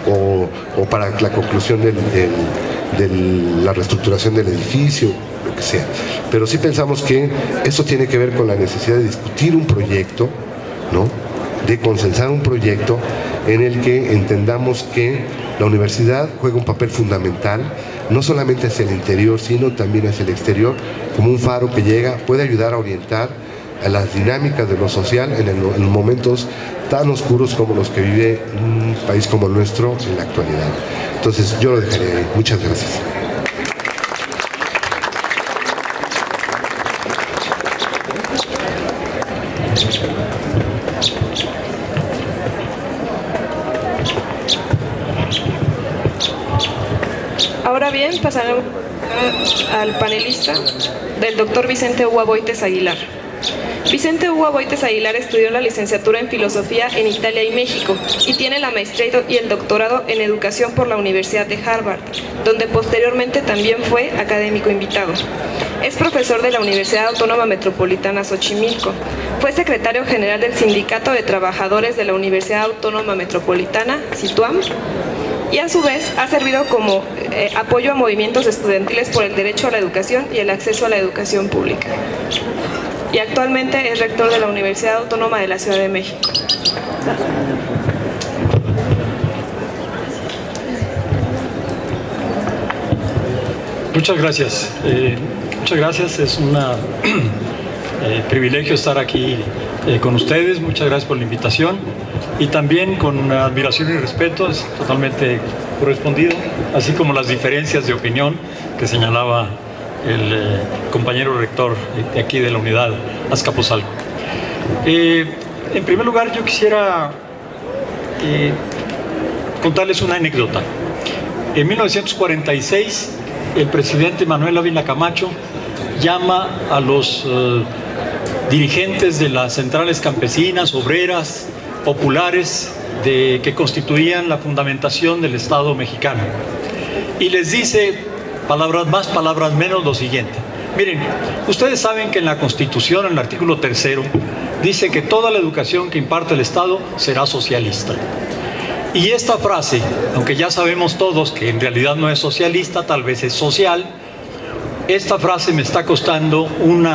o para la conclusión de la reestructuración del edificio, lo que sea. Pero sí pensamos que eso tiene que ver con la necesidad de discutir un proyecto, ¿no?, de consensar un proyecto en el que entendamos que la universidad juega un papel fundamental, no solamente hacia el interior, sino también hacia el exterior, como un faro que puede ayudar a orientar a las dinámicas de lo social en momentos tan oscuros como los que vive un país como el nuestro en la actualidad. Entonces yo lo dejaré ahí. Muchas gracias. Ahora bien, pasaremos al panelista del doctor Vicente Hugo Aboites Aguilar. Vicente Hugo Aboites Aguilar estudió la licenciatura en Filosofía en Italia y México y tiene la maestría y el doctorado en Educación por la Universidad de Harvard, donde posteriormente también fue académico invitado. Es profesor de la Universidad Autónoma Metropolitana Xochimilco. Fue secretario general del Sindicato de Trabajadores de la Universidad Autónoma Metropolitana, SITUAM, y a su vez ha servido como apoyo a movimientos estudiantiles por el derecho a la educación y el acceso a la educación pública. Y actualmente es rector de la Universidad Autónoma de la Ciudad de México. Muchas gracias. Muchas gracias. Es un privilegio estar aquí con ustedes. Muchas gracias por la invitación. Y también con admiración y respeto, es totalmente correspondido, así como las diferencias de opinión que señalaba el compañero rector de aquí de la unidad Azcapotzalco. En primer lugar, yo quisiera contarles una anécdota. En 1946, el presidente Manuel Ávila Camacho llama a los dirigentes de las centrales campesinas, obreras, populares, que constituían la fundamentación del Estado mexicano, y les dice, palabras más, palabras menos, lo siguiente: miren, ustedes saben que en la Constitución, en el artículo 3º, dice que toda la educación que imparte el Estado será socialista. Y esta frase, aunque ya sabemos todos que en realidad no es socialista, tal vez es social, esta frase me está costando un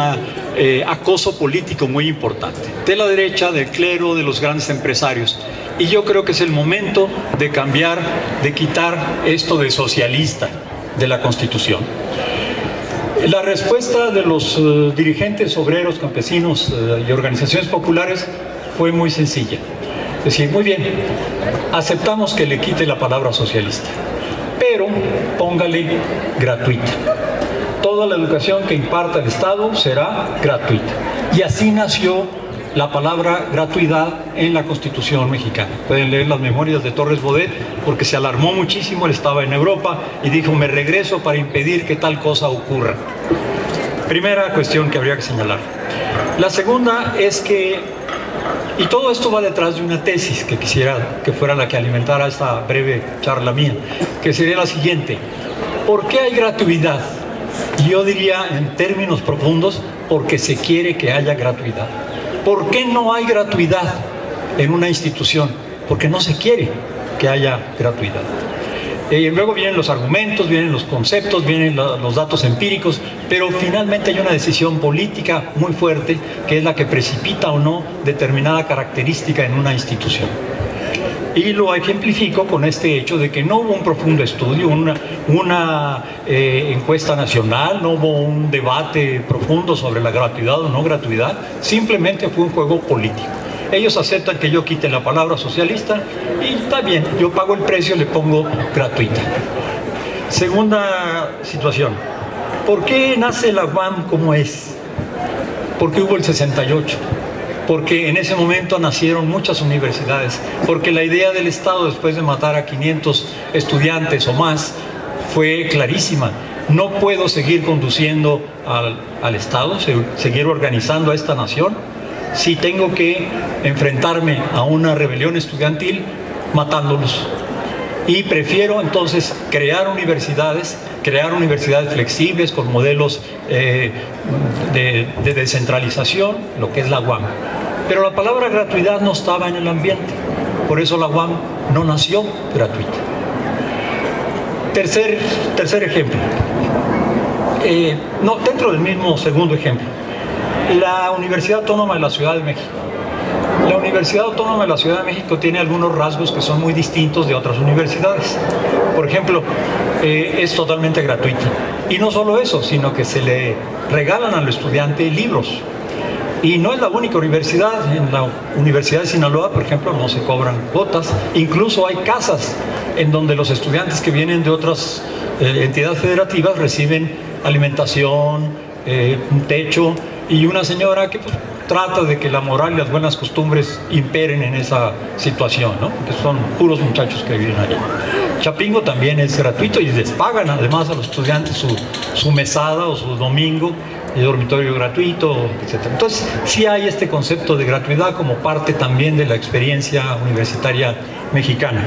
acoso político muy importante, de la derecha, del clero, de los grandes empresarios. Y yo creo que es el momento de cambiar, de quitar esto de socialista de la Constitución. La respuesta de los dirigentes obreros, campesinos y organizaciones populares fue muy sencilla. Es decir, muy bien, aceptamos que le quite la palabra socialista, pero póngale gratuita. Toda la educación que imparta el Estado será gratuita. Y así nació la palabra gratuidad en la Constitución mexicana. Pueden leer las memorias de Torres Bodet, porque se alarmó muchísimo. Él estaba en Europa y dijo: me regreso para impedir que tal cosa ocurra. Primera cuestión que habría que señalar. La segunda es que, y todo esto va detrás de una tesis que quisiera que fuera la que alimentara esta breve charla mía, que sería la siguiente: ¿por qué hay gratuidad? Yo diría en términos profundos, porque se quiere que haya gratuidad. ¿Por qué no hay gratuidad en una institución? Porque no se quiere que haya gratuidad. Luego vienen los argumentos, vienen los conceptos, vienen los datos empíricos, pero finalmente hay una decisión política muy fuerte que es la que precipita o no determinada característica en una institución. Y lo ejemplifico con este hecho de que no hubo un profundo estudio, una encuesta nacional, no hubo un debate profundo sobre la gratuidad o no gratuidad, simplemente fue un juego político. Ellos aceptan que yo quite la palabra socialista y está bien, yo pago el precio, le pongo gratuita. Segunda situación, ¿por qué nace la UAM como es? Porque hubo el 68, porque en ese momento nacieron muchas universidades, porque la idea del Estado, después de matar a 500 estudiantes o más, fue clarísima. No puedo seguir conduciendo al Estado, seguir organizando a esta nación, si tengo que enfrentarme a una rebelión estudiantil matándolos. Y prefiero entonces crear universidades flexibles con modelos de descentralización, lo que es la UAM. Pero la palabra gratuidad no estaba en el ambiente, por eso la UAM no nació gratuita. Tercer ejemplo, dentro del mismo segundo ejemplo, la Universidad Autónoma de la Ciudad de México. La Universidad Autónoma de la Ciudad de México tiene algunos rasgos que son muy distintos de otras universidades. Por ejemplo, es totalmente gratuita. Y no solo eso, sino que se le regalan al estudiante libros. Y no es la única universidad. En la Universidad de Sinaloa, por ejemplo, no se cobran cuotas. Incluso hay casas en donde los estudiantes que vienen de otras entidades federativas reciben alimentación, un techo y una señora que pues, trata de que la moral y las buenas costumbres imperen en esa situación, ¿no? Que son puros muchachos que viven allá. Chapingo también es gratuito y les pagan además a los estudiantes su mesada o su domingo, el dormitorio gratuito, etc. Entonces, sí hay este concepto de gratuidad como parte también de la experiencia universitaria mexicana.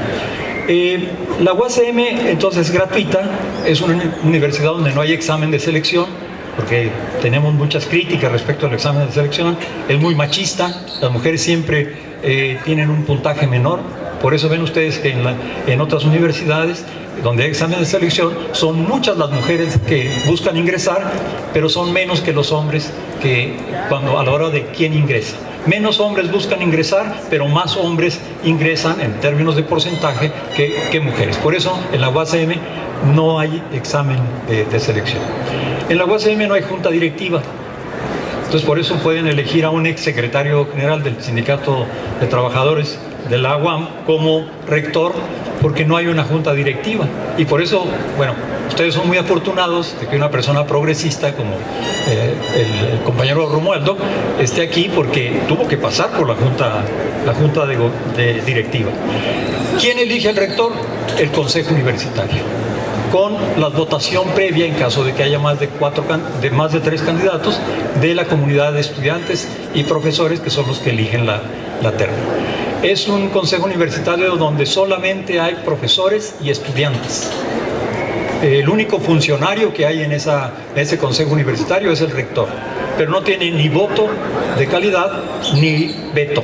La UACM, entonces, es gratuita, es una universidad donde no hay examen de selección, porque tenemos muchas críticas respecto al examen de selección, es muy machista, las mujeres siempre tienen un puntaje menor, por eso ven ustedes que en otras universidades donde hay examen de selección son muchas las mujeres que buscan ingresar, pero son menos que los hombres que a la hora de quién ingresa. Menos hombres buscan ingresar, pero más hombres ingresan en términos de porcentaje que mujeres. Por eso en la UACM no hay examen de selección. En la UACM no hay junta directiva. Entonces por eso pueden elegir a un ex secretario general del Sindicato de Trabajadores de la UAM como rector, porque no hay una junta directiva. Y por eso, bueno, ustedes son muy afortunados de que una persona progresista como el compañero Romualdo esté aquí, porque tuvo que pasar por la junta de directiva. ¿Quién elige al rector? El Consejo Universitario, con la votación previa, en caso de que haya más de 3 candidatos, de la comunidad de estudiantes y profesores, que son los que eligen la terna. Es un consejo universitario donde solamente hay profesores y estudiantes. El único funcionario que hay en ese consejo universitario es el rector, pero no tiene ni voto de calidad ni veto.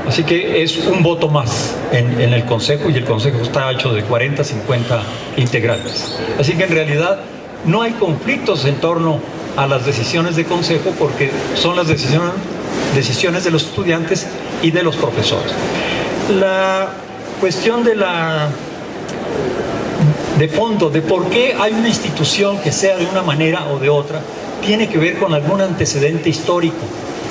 Así que es un voto más en el consejo, y el consejo está hecho de 40, 50 integrantes. Así que en realidad no hay conflictos en torno a las decisiones de consejo, porque son las decisiones de los estudiantes y de los profesores. La cuestión de fondo, de por qué hay una institución que sea de una manera o de otra, tiene que ver con algún antecedente histórico.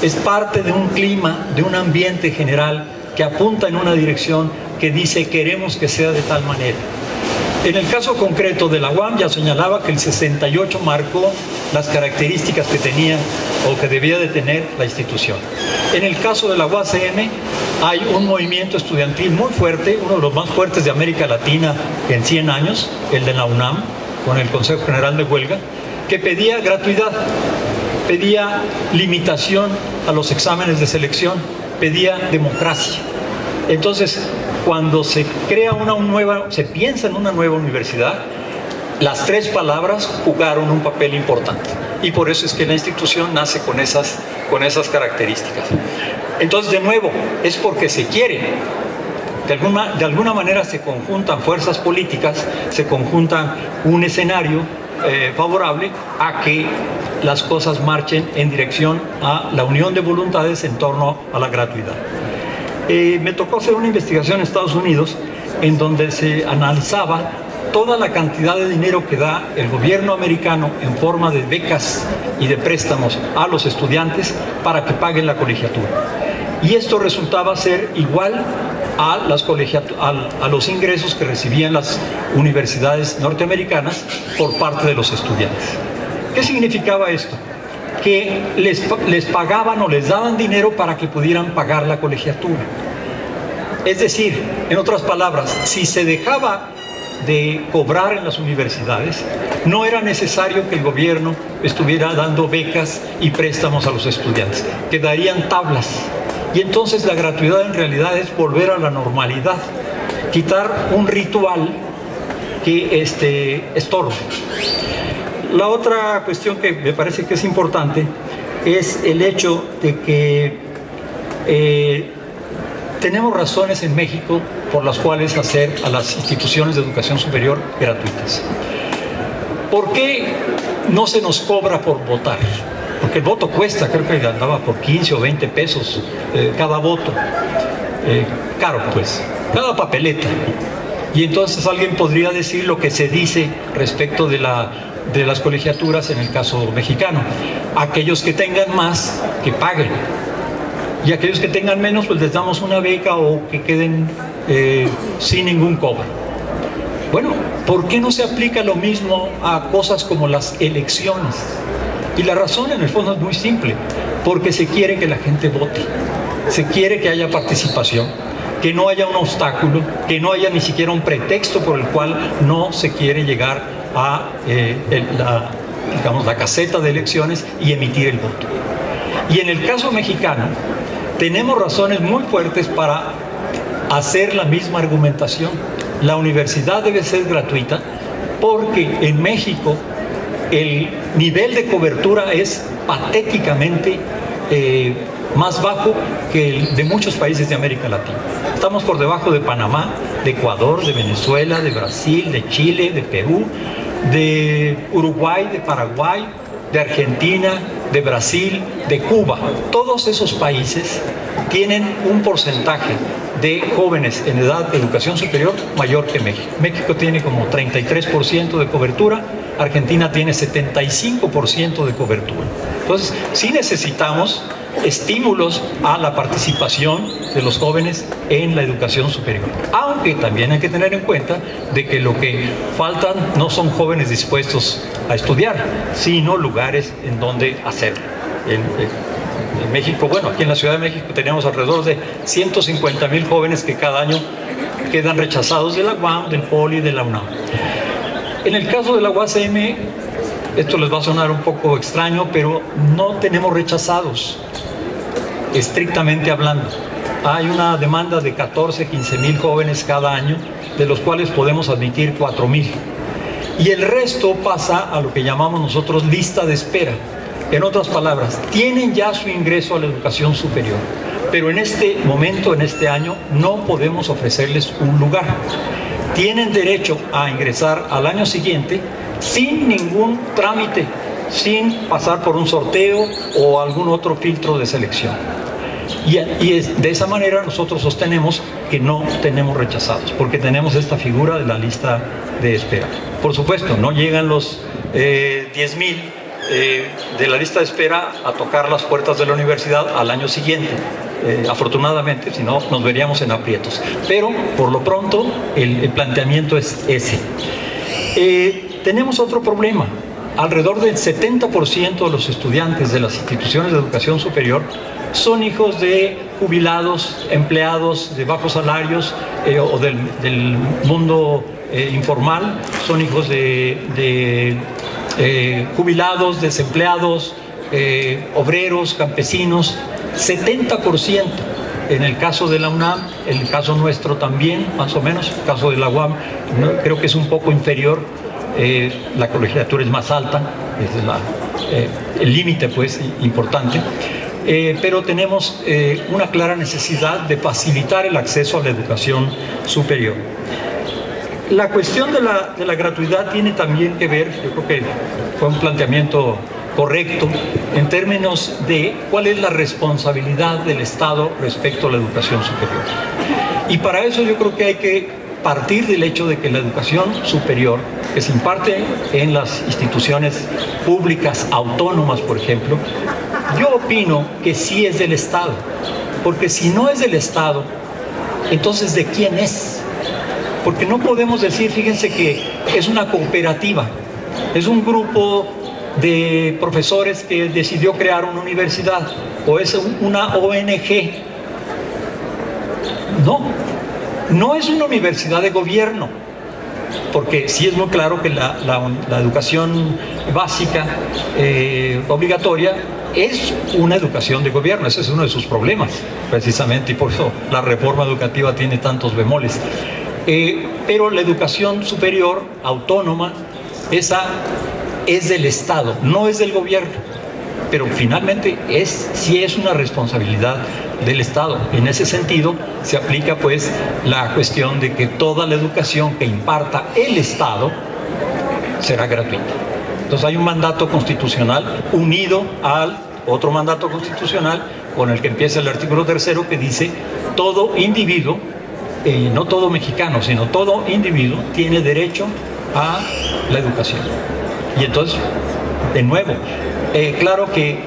Es parte de un clima, de un ambiente general que apunta en una dirección que dice queremos que sea de tal manera. En el caso concreto de la UAM ya señalaba que el 68 marcó las características que tenía o que debía de tener la institución. En el caso de la UACM hay un movimiento estudiantil muy fuerte, uno de los más fuertes de América Latina en 100 años, el de la UNAM, con el Consejo General de Huelga, que pedía gratuidad, pedía limitación a los exámenes de selección, pedía democracia. Entonces, cuando se piensa en una nueva universidad, las 3 palabras jugaron un papel importante. Y por eso es que la institución nace con esas características. Entonces, de nuevo, es porque se quiere. De alguna manera se conjuntan fuerzas políticas, se conjuntan un escenario favorable a que las cosas marchen en dirección a la unión de voluntades en torno a la gratuidad. Me tocó hacer una investigación en Estados Unidos en donde se analizaba toda la cantidad de dinero que da el gobierno americano en forma de becas y de préstamos a los estudiantes para que paguen la colegiatura. Y esto resultaba ser igual a los ingresos que recibían las universidades norteamericanas por parte de los estudiantes. ¿Qué significaba esto? Que les pagaban o les daban dinero para que pudieran pagar la colegiatura. Es decir, en otras palabras, si se dejaba de cobrar en las universidades, no era necesario que el gobierno estuviera dando becas y préstamos a los estudiantes, quedarían tablas. Y entonces la gratuidad en realidad es volver a la normalidad, quitar un ritual que estorba. La otra cuestión que me parece que es importante es el hecho de que tenemos razones en México por las cuales hacer a las instituciones de educación superior gratuitas. ¿Por qué no se nos cobra por votar? Porque el voto cuesta, creo que andaba por 15 o 20 pesos cada voto. Caro pues, cada papeleta. Y entonces alguien podría decir lo que se dice respecto de las colegiaturas en el caso mexicano. Aquellos que tengan más, que paguen. Y aquellos que tengan menos, pues les damos una beca o que queden sin ningún cobro. Bueno, ¿por qué no se aplica lo mismo a cosas como las elecciones? Y la razón en el fondo es muy simple, porque se quiere que la gente vote, se quiere que haya participación, que no haya un obstáculo, que no haya ni siquiera un pretexto por el cual no se quiere llegar a la caseta de elecciones y emitir el voto. Y en el caso mexicano, tenemos razones muy fuertes para hacer la misma argumentación. La universidad debe ser gratuita porque en México el nivel de cobertura es patéticamente más bajo que el de muchos países de América Latina. Estamos por debajo de Panamá, de Ecuador, de Venezuela, de Brasil, de Chile, de Perú, de Uruguay, de Paraguay, de Argentina, de Brasil, de Cuba. Todos esos países tienen un porcentaje de jóvenes en edad de educación superior mayor que México. México tiene como 33% de cobertura, Argentina tiene 75% de cobertura. Entonces, sí necesitamos estímulos a la participación de los jóvenes en la educación superior. Aunque también hay que tener en cuenta de que lo que faltan no son jóvenes dispuestos a estudiar, sino lugares en donde hacerlo. En México, bueno, aquí en la Ciudad de México tenemos alrededor de 150,000 jóvenes que cada año quedan rechazados de la UAM, del POLI y de la UNAM. En el caso de la UASM, esto les va a sonar un poco extraño, pero no tenemos rechazados, estrictamente hablando. Hay una demanda de 15,000 jóvenes cada año, de los cuales podemos admitir 4,000. Y el resto pasa a lo que llamamos nosotros lista de espera. En otras palabras, tienen ya su ingreso a la educación superior, pero en este momento, en este año, no podemos ofrecerles un lugar. Tienen derecho a ingresar al año siguiente sin ningún trámite, sin pasar por un sorteo o algún otro filtro de selección. Y de esa manera nosotros sostenemos que no tenemos rechazados, porque tenemos esta figura de la lista de espera. Por supuesto, no llegan los 10,000 de la lista de espera a tocar las puertas de la universidad al año siguiente. Afortunadamente, si no, nos veríamos en aprietos. Pero, por lo pronto, el planteamiento es ese. Tenemos otro problema. Alrededor del 70% de los estudiantes de las instituciones de educación superior son hijos de jubilados, empleados de bajos salarios o del mundo informal, son hijos de jubilados, desempleados, obreros, campesinos. 70% en el caso de la UNAM, en el caso nuestro también, más o menos, el caso de la UAM, creo que es un poco inferior, la colegiatura es más alta, es el límite pues importante, pero tenemos una clara necesidad de facilitar el acceso a la educación superior. La cuestión de la gratuidad tiene también que ver, yo creo que fue un planteamiento correcto, en términos de cuál es la responsabilidad del Estado respecto a la educación superior. Y para eso yo creo que hay que partir del hecho de que la educación superior, que se imparte en las instituciones públicas autónomas, por ejemplo, yo opino que sí es del Estado, porque si no es del Estado, Entonces, ¿de quién es? Porque no podemos decir, fíjense que es una cooperativa, es un grupo de profesores que decidió crear una universidad, o es una ONG. No es una universidad de gobierno, porque sí es muy claro que la educación básica obligatoria es una educación de gobierno. Ese es uno de sus problemas, precisamente, y por eso la reforma educativa tiene tantos bemoles. Pero la educación superior, autónoma, esa es del Estado, no es del gobierno, pero finalmente sí es una responsabilidad del Estado. En ese sentido se aplica pues la cuestión de que toda la educación que imparta el Estado será gratuita. Entonces hay un mandato constitucional unido al otro mandato constitucional con el que empieza el artículo 3º, que dice: todo individuo, no todo mexicano, sino todo individuo tiene derecho a la educación. Y entonces, de nuevo, claro que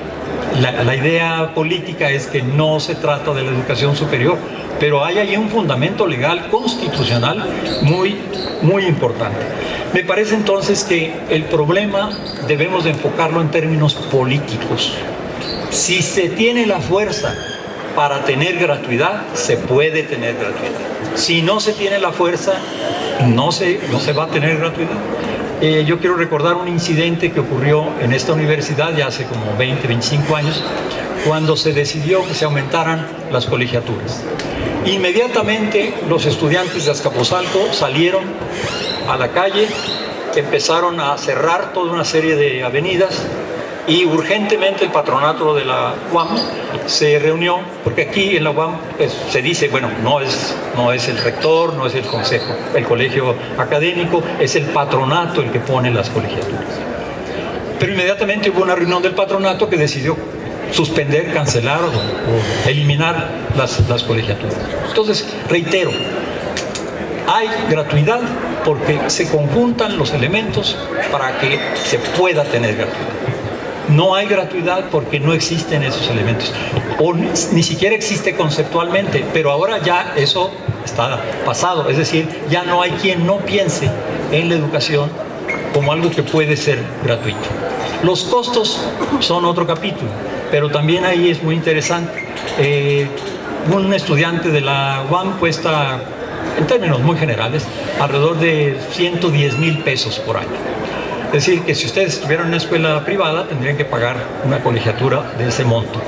la idea política es que no se trata de la educación superior, pero hay ahí un fundamento legal constitucional muy, muy importante. Me parece entonces que el problema debemos de enfocarlo en términos políticos. Si se tiene la fuerza para tener gratuidad, se puede tener gratuidad. Si no se tiene la fuerza, no se va a tener gratuidad. Yo quiero recordar un incidente que ocurrió en esta universidad ya hace como 20, 25 años, cuando se decidió que se aumentaran las colegiaturas. Inmediatamente los estudiantes de Azcapotzalco salieron a la calle, empezaron a cerrar toda una serie de avenidas, y urgentemente el patronato de la UAM se reunió, porque aquí en la UAM se dice, bueno, no es el rector, no es el consejo, el colegio académico, es el patronato el que pone las colegiaturas. Pero inmediatamente hubo una reunión del patronato que decidió suspender, cancelar o eliminar las colegiaturas. Entonces, reitero, hay gratuidad porque se conjuntan los elementos para que se pueda tener gratuidad. No hay gratuidad porque no existen esos elementos, o ni siquiera existe conceptualmente, pero ahora ya eso está pasado, es decir, ya no hay quien no piense en la educación como algo que puede ser gratuito. Los costos son otro capítulo, pero también ahí es muy interesante. Un estudiante de la UAM cuesta, en términos muy generales, alrededor de 110,000 pesos por año. Es decir, que si ustedes estuvieran en una escuela privada, tendrían que pagar una colegiatura de ese monto.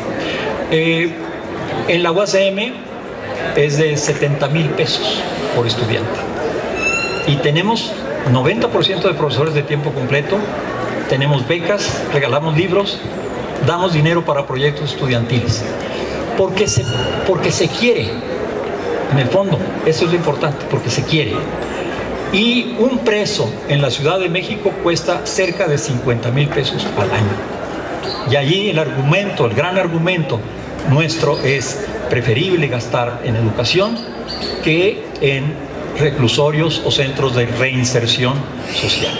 En la UACM es de 70,000 pesos por estudiante. Y tenemos 90% de profesores de tiempo completo, tenemos becas, regalamos libros, damos dinero para proyectos estudiantiles. Porque se quiere, en el fondo, eso es lo importante, porque se quiere. Y un preso en la Ciudad de México cuesta cerca de 50,000 pesos al año. Y allí el gran argumento nuestro es preferible gastar en educación que en reclusorios o centros de reinserción social.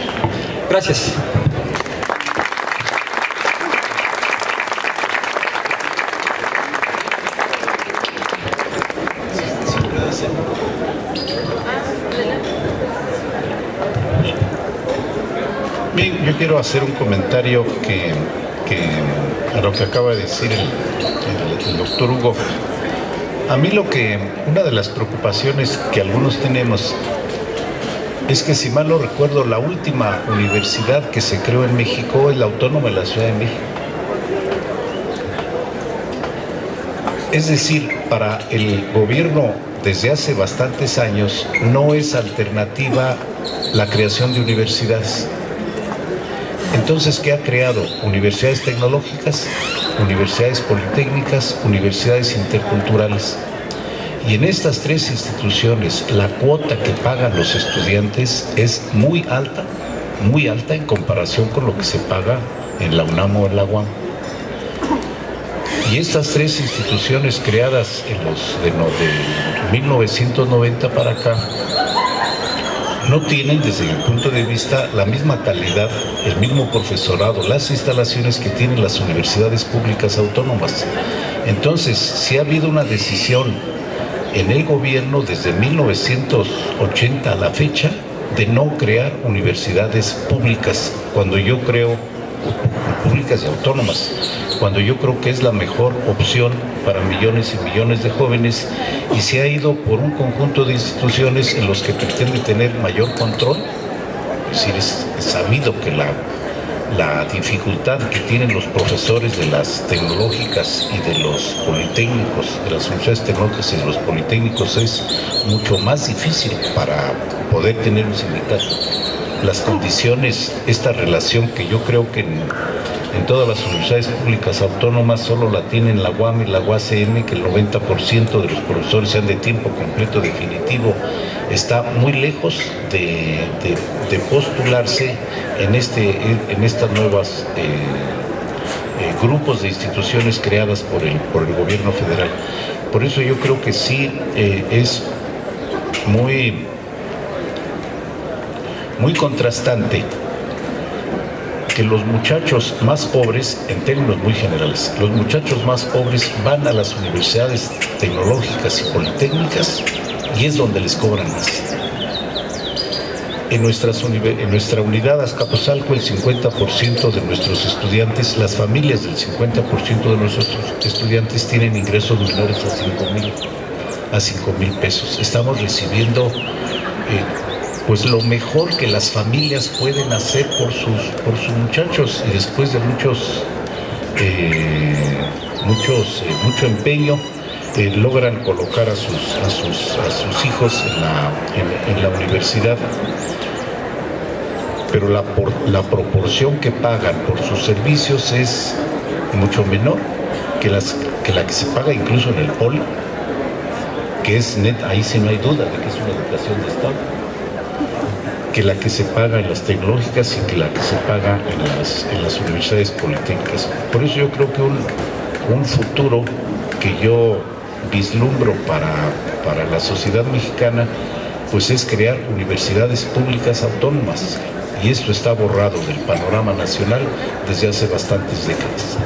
Gracias. Bien, yo quiero hacer un comentario a lo que acaba de decir el doctor Hugo. A mí una de las preocupaciones que algunos tenemos es que, si mal no recuerdo, la última universidad que se creó en México es la Autónoma de la Ciudad de México. Es decir, para el gobierno desde hace bastantes años no es alternativa la creación de universidades. Entonces, ¿qué ha creado? Universidades tecnológicas, universidades politécnicas, universidades interculturales. Y en estas tres instituciones la cuota que pagan los estudiantes es muy alta en comparación con lo que se paga en la UNAM o en la UAM. Y estas tres instituciones creadas de 1990 para acá no tienen, desde mi punto de vista, la misma calidad, el mismo profesorado, las instalaciones que tienen las universidades públicas autónomas. Entonces, si ha habido una decisión en el gobierno desde 1980 a la fecha de no crear universidades públicas, cuando yo creo, públicas y autónomas, cuando yo creo que es la mejor opción para millones y millones de jóvenes, y se ha ido por un conjunto de instituciones en los que pretende tener mayor control. Es decir, es sabido que la dificultad que tienen los profesores de las tecnológicas y de los politécnicos, de las universidades tecnológicas y de los politécnicos, es mucho más difícil para poder tener un sindicato. Las condiciones, esta relación que yo creo que en todas las universidades públicas autónomas solo la tienen la UAM y la UACM, que el 90% de los profesores sean de tiempo completo definitivo, está muy lejos de postularse en estas nuevas grupos de instituciones creadas por el gobierno federal. Por eso yo creo que sí es muy contrastante que los muchachos más pobres, en términos muy generales, los muchachos más pobres van a las universidades tecnológicas y politécnicas y es donde les cobran más. En nuestra unidad Azcapotzalco, el 50% de nuestros estudiantes, las familias del 50% de nuestros estudiantes tienen ingresos menores a 5,000 pesos. Estamos recibiendo pues lo mejor que las familias pueden hacer por sus muchachos, y después de mucho empeño logran colocar a sus hijos en la universidad, pero la proporción que pagan por sus servicios es mucho menor que la que se paga incluso en el poli, que es ahí sí no hay duda de que es una educación de Estado, que la que se paga en las tecnológicas y que la que se paga en las universidades politécnicas. Por eso yo creo que un futuro que yo vislumbro para la sociedad mexicana, pues es crear universidades públicas autónomas, y esto está borrado del panorama nacional desde hace bastantes décadas.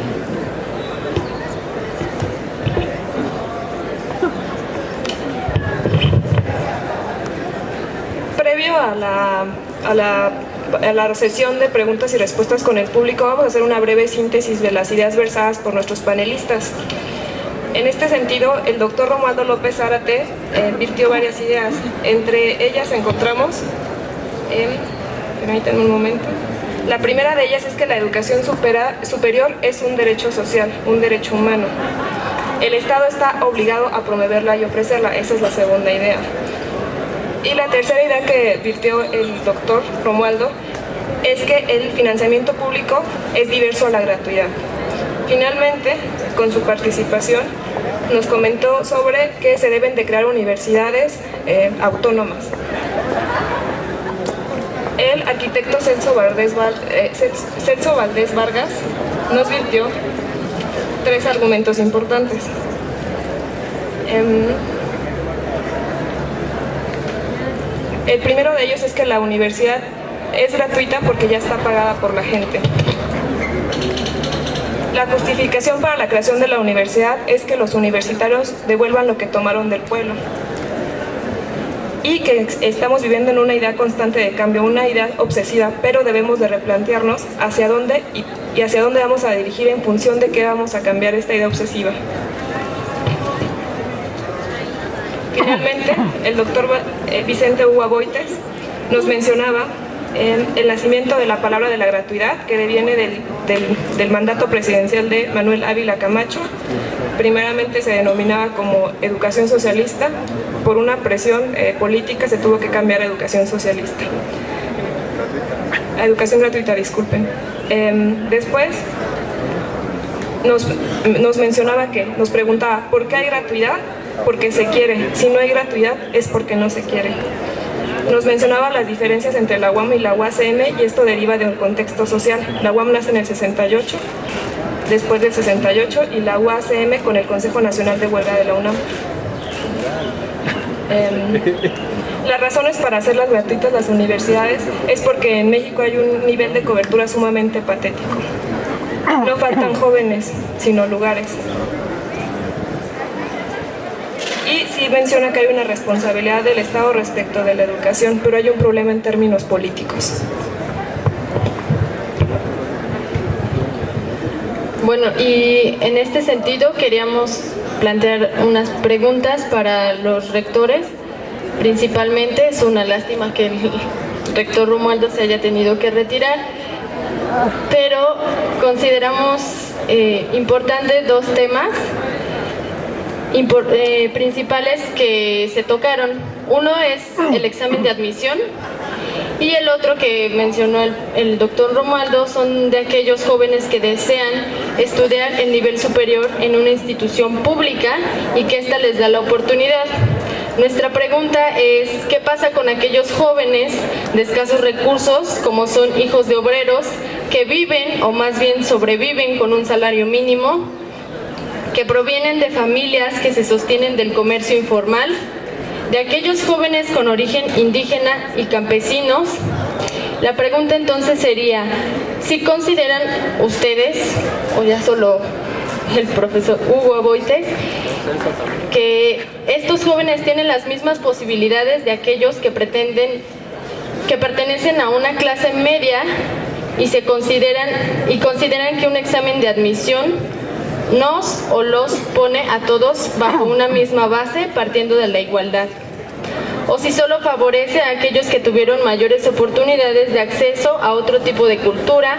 Previo a la sesión de preguntas y respuestas con el público, vamos a hacer una breve síntesis de las ideas versadas por nuestros panelistas. En este sentido, el doctor Romualdo López Zárate virtió varias ideas. Entre ellas encontramos, permítanme un momento, la primera de ellas es que la educación superior es un derecho social, un derecho humano. El Estado está obligado a promoverla y ofrecerla. Esa es la segunda idea. Y la tercera idea que virtió el doctor Romualdo es que el financiamiento público es diverso a la gratuidad. Finalmente, con su participación, nos comentó sobre que se deben de crear universidades autónomas. El arquitecto Celso Valdés Vargas nos virtió 3 argumentos importantes. El primero de ellos es que la universidad es gratuita porque ya está pagada por la gente. La justificación para la creación de la universidad es que los universitarios devuelvan lo que tomaron del pueblo. Y que estamos viviendo en una idea constante de cambio, una idea obsesiva, pero debemos de replantearnos hacia dónde y hacia dónde vamos a dirigir en función de qué vamos a cambiar esta idea obsesiva. Finalmente, el doctor Vicente Hugo Aboites nos mencionaba el nacimiento de la palabra de la gratuidad, que deviene del mandato presidencial de Manuel Ávila Camacho. Primeramente se denominaba como educación socialista, por una presión política se tuvo que cambiar a educación socialista. A educación gratuita, disculpen. Después nos mencionaba nos preguntaba, ¿por qué hay gratuidad? Porque se quiere. Si no hay gratuidad es porque no se quiere. Nos mencionaba las diferencias entre la UAM y la UACM, y esto deriva de un contexto social. La UAM nace en el 68, después del 68, y la UACM con el Consejo Nacional de Huelga de la UNAM. Las razones para hacerlas gratuitas las universidades es porque en México hay un nivel de cobertura sumamente patético. No faltan jóvenes, sino lugares. Y sí menciona que hay una responsabilidad del Estado respecto de la educación, pero hay un problema en términos políticos. Bueno, y en este sentido queríamos plantear unas preguntas para los rectores. Principalmente es una lástima que el rector Romualdo se haya tenido que retirar, pero consideramos importantes dos temas principales que se tocaron. Uno es el examen de admisión y el otro que mencionó el doctor Romualdo son de aquellos jóvenes que desean estudiar el nivel superior en una institución pública y que ésta les da la oportunidad. Nuestra pregunta es, ¿qué pasa con aquellos jóvenes de escasos recursos, como son hijos de obreros, que viven o más bien sobreviven con un salario mínimo, que provienen de familias que se sostienen del comercio informal, de aquellos jóvenes con origen indígena y campesinos? La pregunta entonces sería, ¿si consideran ustedes, o ya solo el profesor Hugo Aboites, que estos jóvenes tienen las mismas posibilidades de aquellos que pertenecen a una clase media y consideran que un examen de admisión nos o los pone a todos bajo una misma base partiendo de la igualdad? O si solo favorece a aquellos que tuvieron mayores oportunidades de acceso a otro tipo de cultura,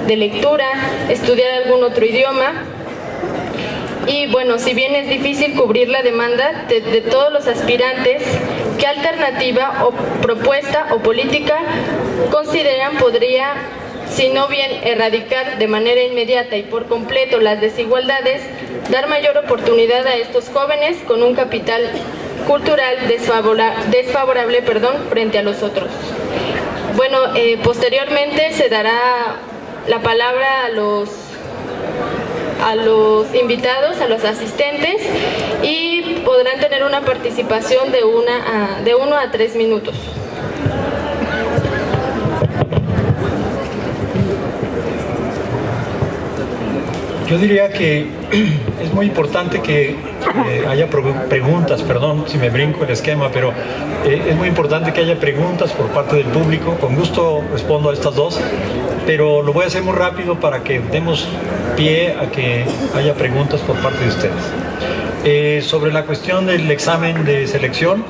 de lectura, estudiar algún otro idioma. Y bueno, si bien es difícil cubrir la demanda de todos los aspirantes, ¿qué alternativa o propuesta o política consideran podría, si no bien erradicar de manera inmediata y por completo las desigualdades, dar mayor oportunidad a estos jóvenes con un capital cultural desfavorable frente a los otros? Bueno, posteriormente se dará la palabra a los invitados, a los asistentes, y podrán tener una participación de 1 a 3 minutos. Yo diría que es muy importante que haya preguntas, perdón si me brinco el esquema, pero es muy importante que haya preguntas por parte del público. Con gusto respondo a estas dos, pero lo voy a hacer muy rápido para que demos pie a que haya preguntas por parte de ustedes. Sobre la cuestión del examen de selección,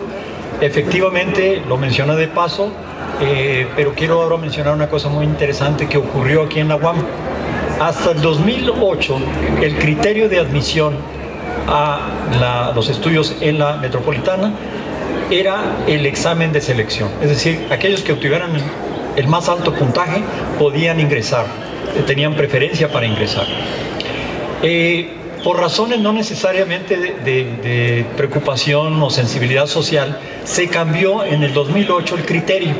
efectivamente lo mencioné de paso, pero quiero ahora mencionar una cosa muy interesante que ocurrió aquí en la UAM. Hasta el 2008, el criterio de admisión a los estudios en la metropolitana era el examen de selección. Es decir, aquellos que obtuvieran el más alto puntaje podían ingresar, tenían preferencia para ingresar. Por razones no necesariamente de preocupación o sensibilidad social, se cambió en el 2008 el criterio,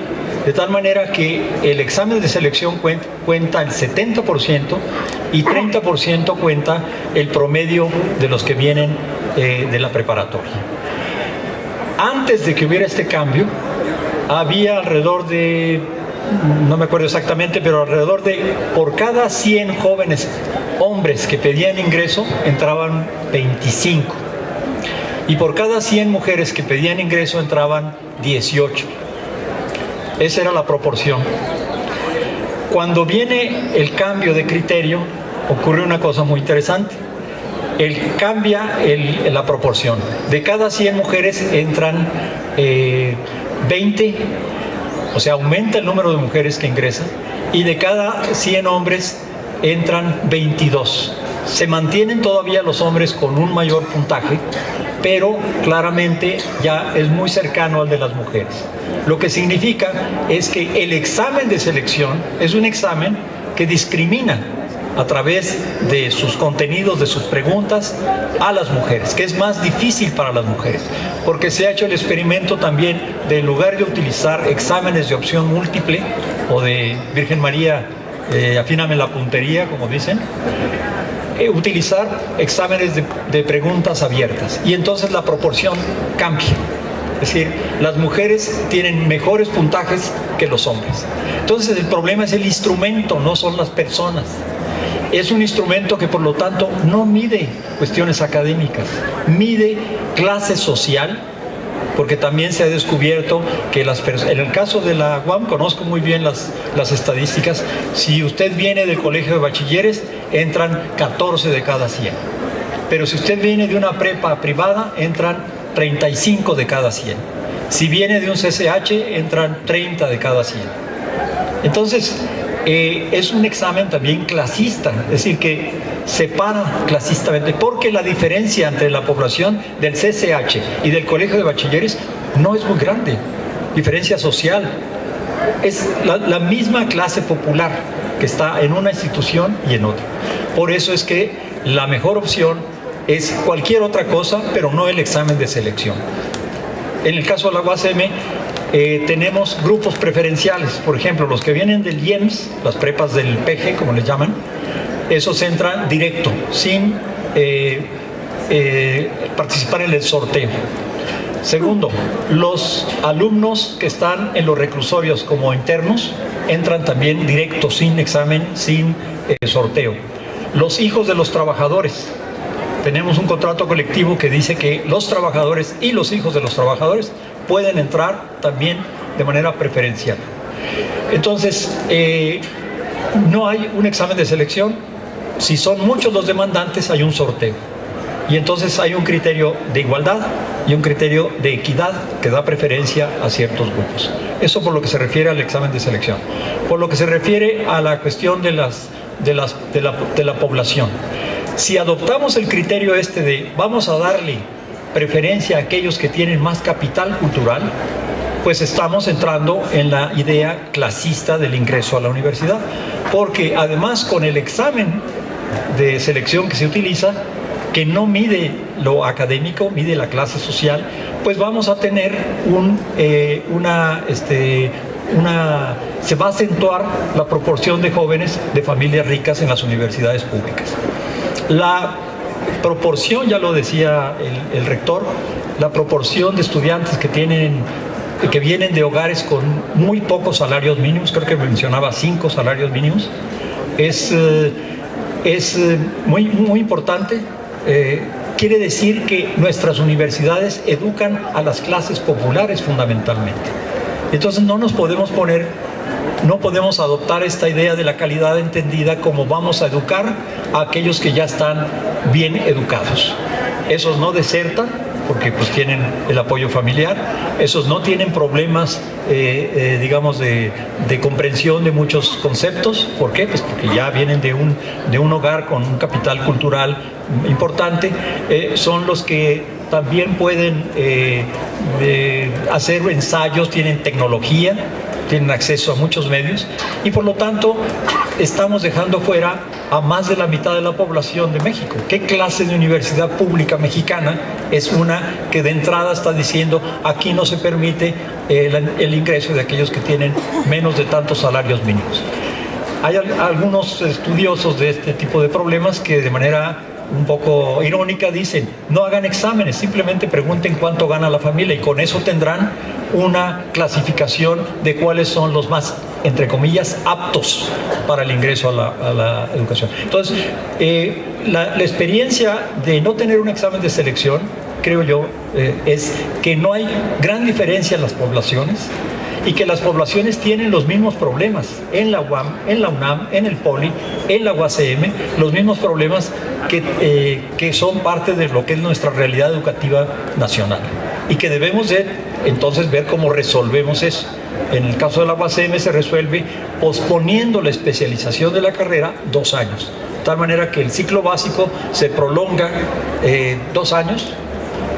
de tal manera que el examen de selección cuenta el 70% y 30% cuenta el promedio de los que vienen de la preparatoria. Antes de que hubiera este cambio, había alrededor de, no me acuerdo exactamente, pero alrededor de, por cada 100 jóvenes hombres que pedían ingreso, entraban 25. Y por cada 100 mujeres que pedían ingreso, entraban 18. Esa era la proporción. Cuando viene el cambio de criterio, ocurre una cosa muy interesante. Cambia la proporción. De cada 100 mujeres entran 20, o sea, aumenta el número de mujeres que ingresan, y de cada 100 hombres entran 22. Se mantienen todavía los hombres con un mayor puntaje, pero claramente ya es muy cercano al de las mujeres. Lo que significa es que el examen de selección es un examen que discrimina a través de sus contenidos, de sus preguntas, a las mujeres, que es más difícil para las mujeres, porque se ha hecho el experimento también de, en lugar de utilizar exámenes de opción múltiple o de Virgen María, afíname la puntería, como dicen, utilizar exámenes de preguntas abiertas, y entonces la proporción cambia. Es decir, las mujeres tienen mejores puntajes que los hombres. Entonces el problema es el instrumento, no son las personas. Es un instrumento que por lo tanto no mide cuestiones académicas, mide clase social, porque también se ha descubierto que en el caso de la UAM, conozco muy bien las estadísticas, si usted viene del colegio de bachilleres, entran 14 de cada 100. Pero si usted viene de una prepa privada, entran 35 de cada 100. Si viene de un CCH, entran 30 de cada 100. Entonces, es un examen también clasista, es decir, que separa clasistamente, porque la diferencia entre la población del CCH y del colegio de bachilleres no es muy grande, diferencia social. Es la misma clase popular que está en una institución y en otra. Por eso es que la mejor opción es cualquier otra cosa, pero no el examen de selección. En el caso de la UASM, tenemos grupos preferenciales, por ejemplo, los que vienen del IEMS, las prepas del PG, como les llaman, esos entran directo, sin participar en el sorteo. Segundo, los alumnos que están en los reclusorios como internos, entran también directo, sin examen, sin sorteo. Los hijos de los trabajadores, tenemos un contrato colectivo que dice que los trabajadores y los hijos de los trabajadores pueden entrar también de manera preferencial. Entonces, no hay un examen de selección. Si son muchos los demandantes, hay un sorteo. Y entonces hay un criterio de igualdad y un criterio de equidad que da preferencia a ciertos grupos. Eso por lo que se refiere al examen de selección. Por lo que se refiere a la cuestión de la población. Si adoptamos el criterio de vamos a darle preferencia a aquellos que tienen más capital cultural, pues estamos entrando en la idea clasista del ingreso a la universidad, porque además con el examen de selección que se utiliza, que no mide lo académico, mide la clase social, pues vamos a tener se va a acentuar la proporción de jóvenes de familias ricas en las universidades públicas. La proporción, ya lo decía el rector, la proporción de estudiantes que vienen de hogares con muy pocos salarios mínimos, creo que mencionaba 5 salarios mínimos, es muy importante. Quiere decir que nuestras universidades educan a las clases populares fundamentalmente. Entonces no podemos adoptar esta idea de la calidad entendida como vamos a educar a aquellos que ya están bien educados. Esos no desertan porque pues tienen el apoyo familiar, esos no tienen problemas digamos de comprensión de muchos conceptos. ¿Por qué? Pues porque ya vienen de un hogar con un capital cultural importante. Son los que también pueden hacer ensayos, tienen tecnología, tienen acceso a muchos medios y por lo tanto estamos dejando fuera a más de la mitad de la población de México. ¿Qué clase de universidad pública mexicana es una que de entrada está diciendo aquí no se permite el ingreso de aquellos que tienen menos de tantos salarios mínimos? Hay algunos estudiosos de este tipo de problemas que de manera un poco irónica dicen, no hagan exámenes, simplemente pregunten cuánto gana la familia y con eso tendrán una clasificación de cuáles son los más, entre comillas, aptos para el ingreso a la educación. Entonces, la experiencia de no tener un examen de selección, creo yo, es que no hay gran diferencia en las poblaciones y que las poblaciones tienen los mismos problemas en la UAM, en la UNAM, en el POLI, en la UASM, los mismos problemas que son parte de lo que es nuestra realidad educativa nacional y que debemos de entonces ver cómo resolvemos eso. En el caso de la UASM se resuelve posponiendo la especialización de la carrera 2 años, de tal manera que el ciclo básico se prolonga 2 años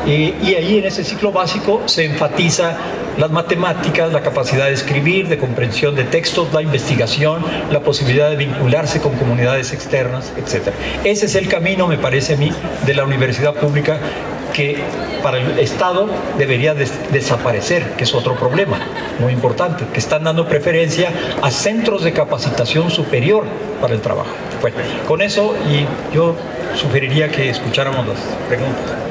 y ahí en ese ciclo básico se enfatiza las matemáticas, la capacidad de escribir, de comprensión de textos, la investigación, la posibilidad de vincularse con comunidades externas, etc. Ese es el camino, me parece a mí, de la universidad pública que para el Estado debería desaparecer, que es otro problema muy importante, que están dando preferencia a centros de capacitación superior para el trabajo. Bueno, con eso y yo sugeriría que escucháramos las preguntas.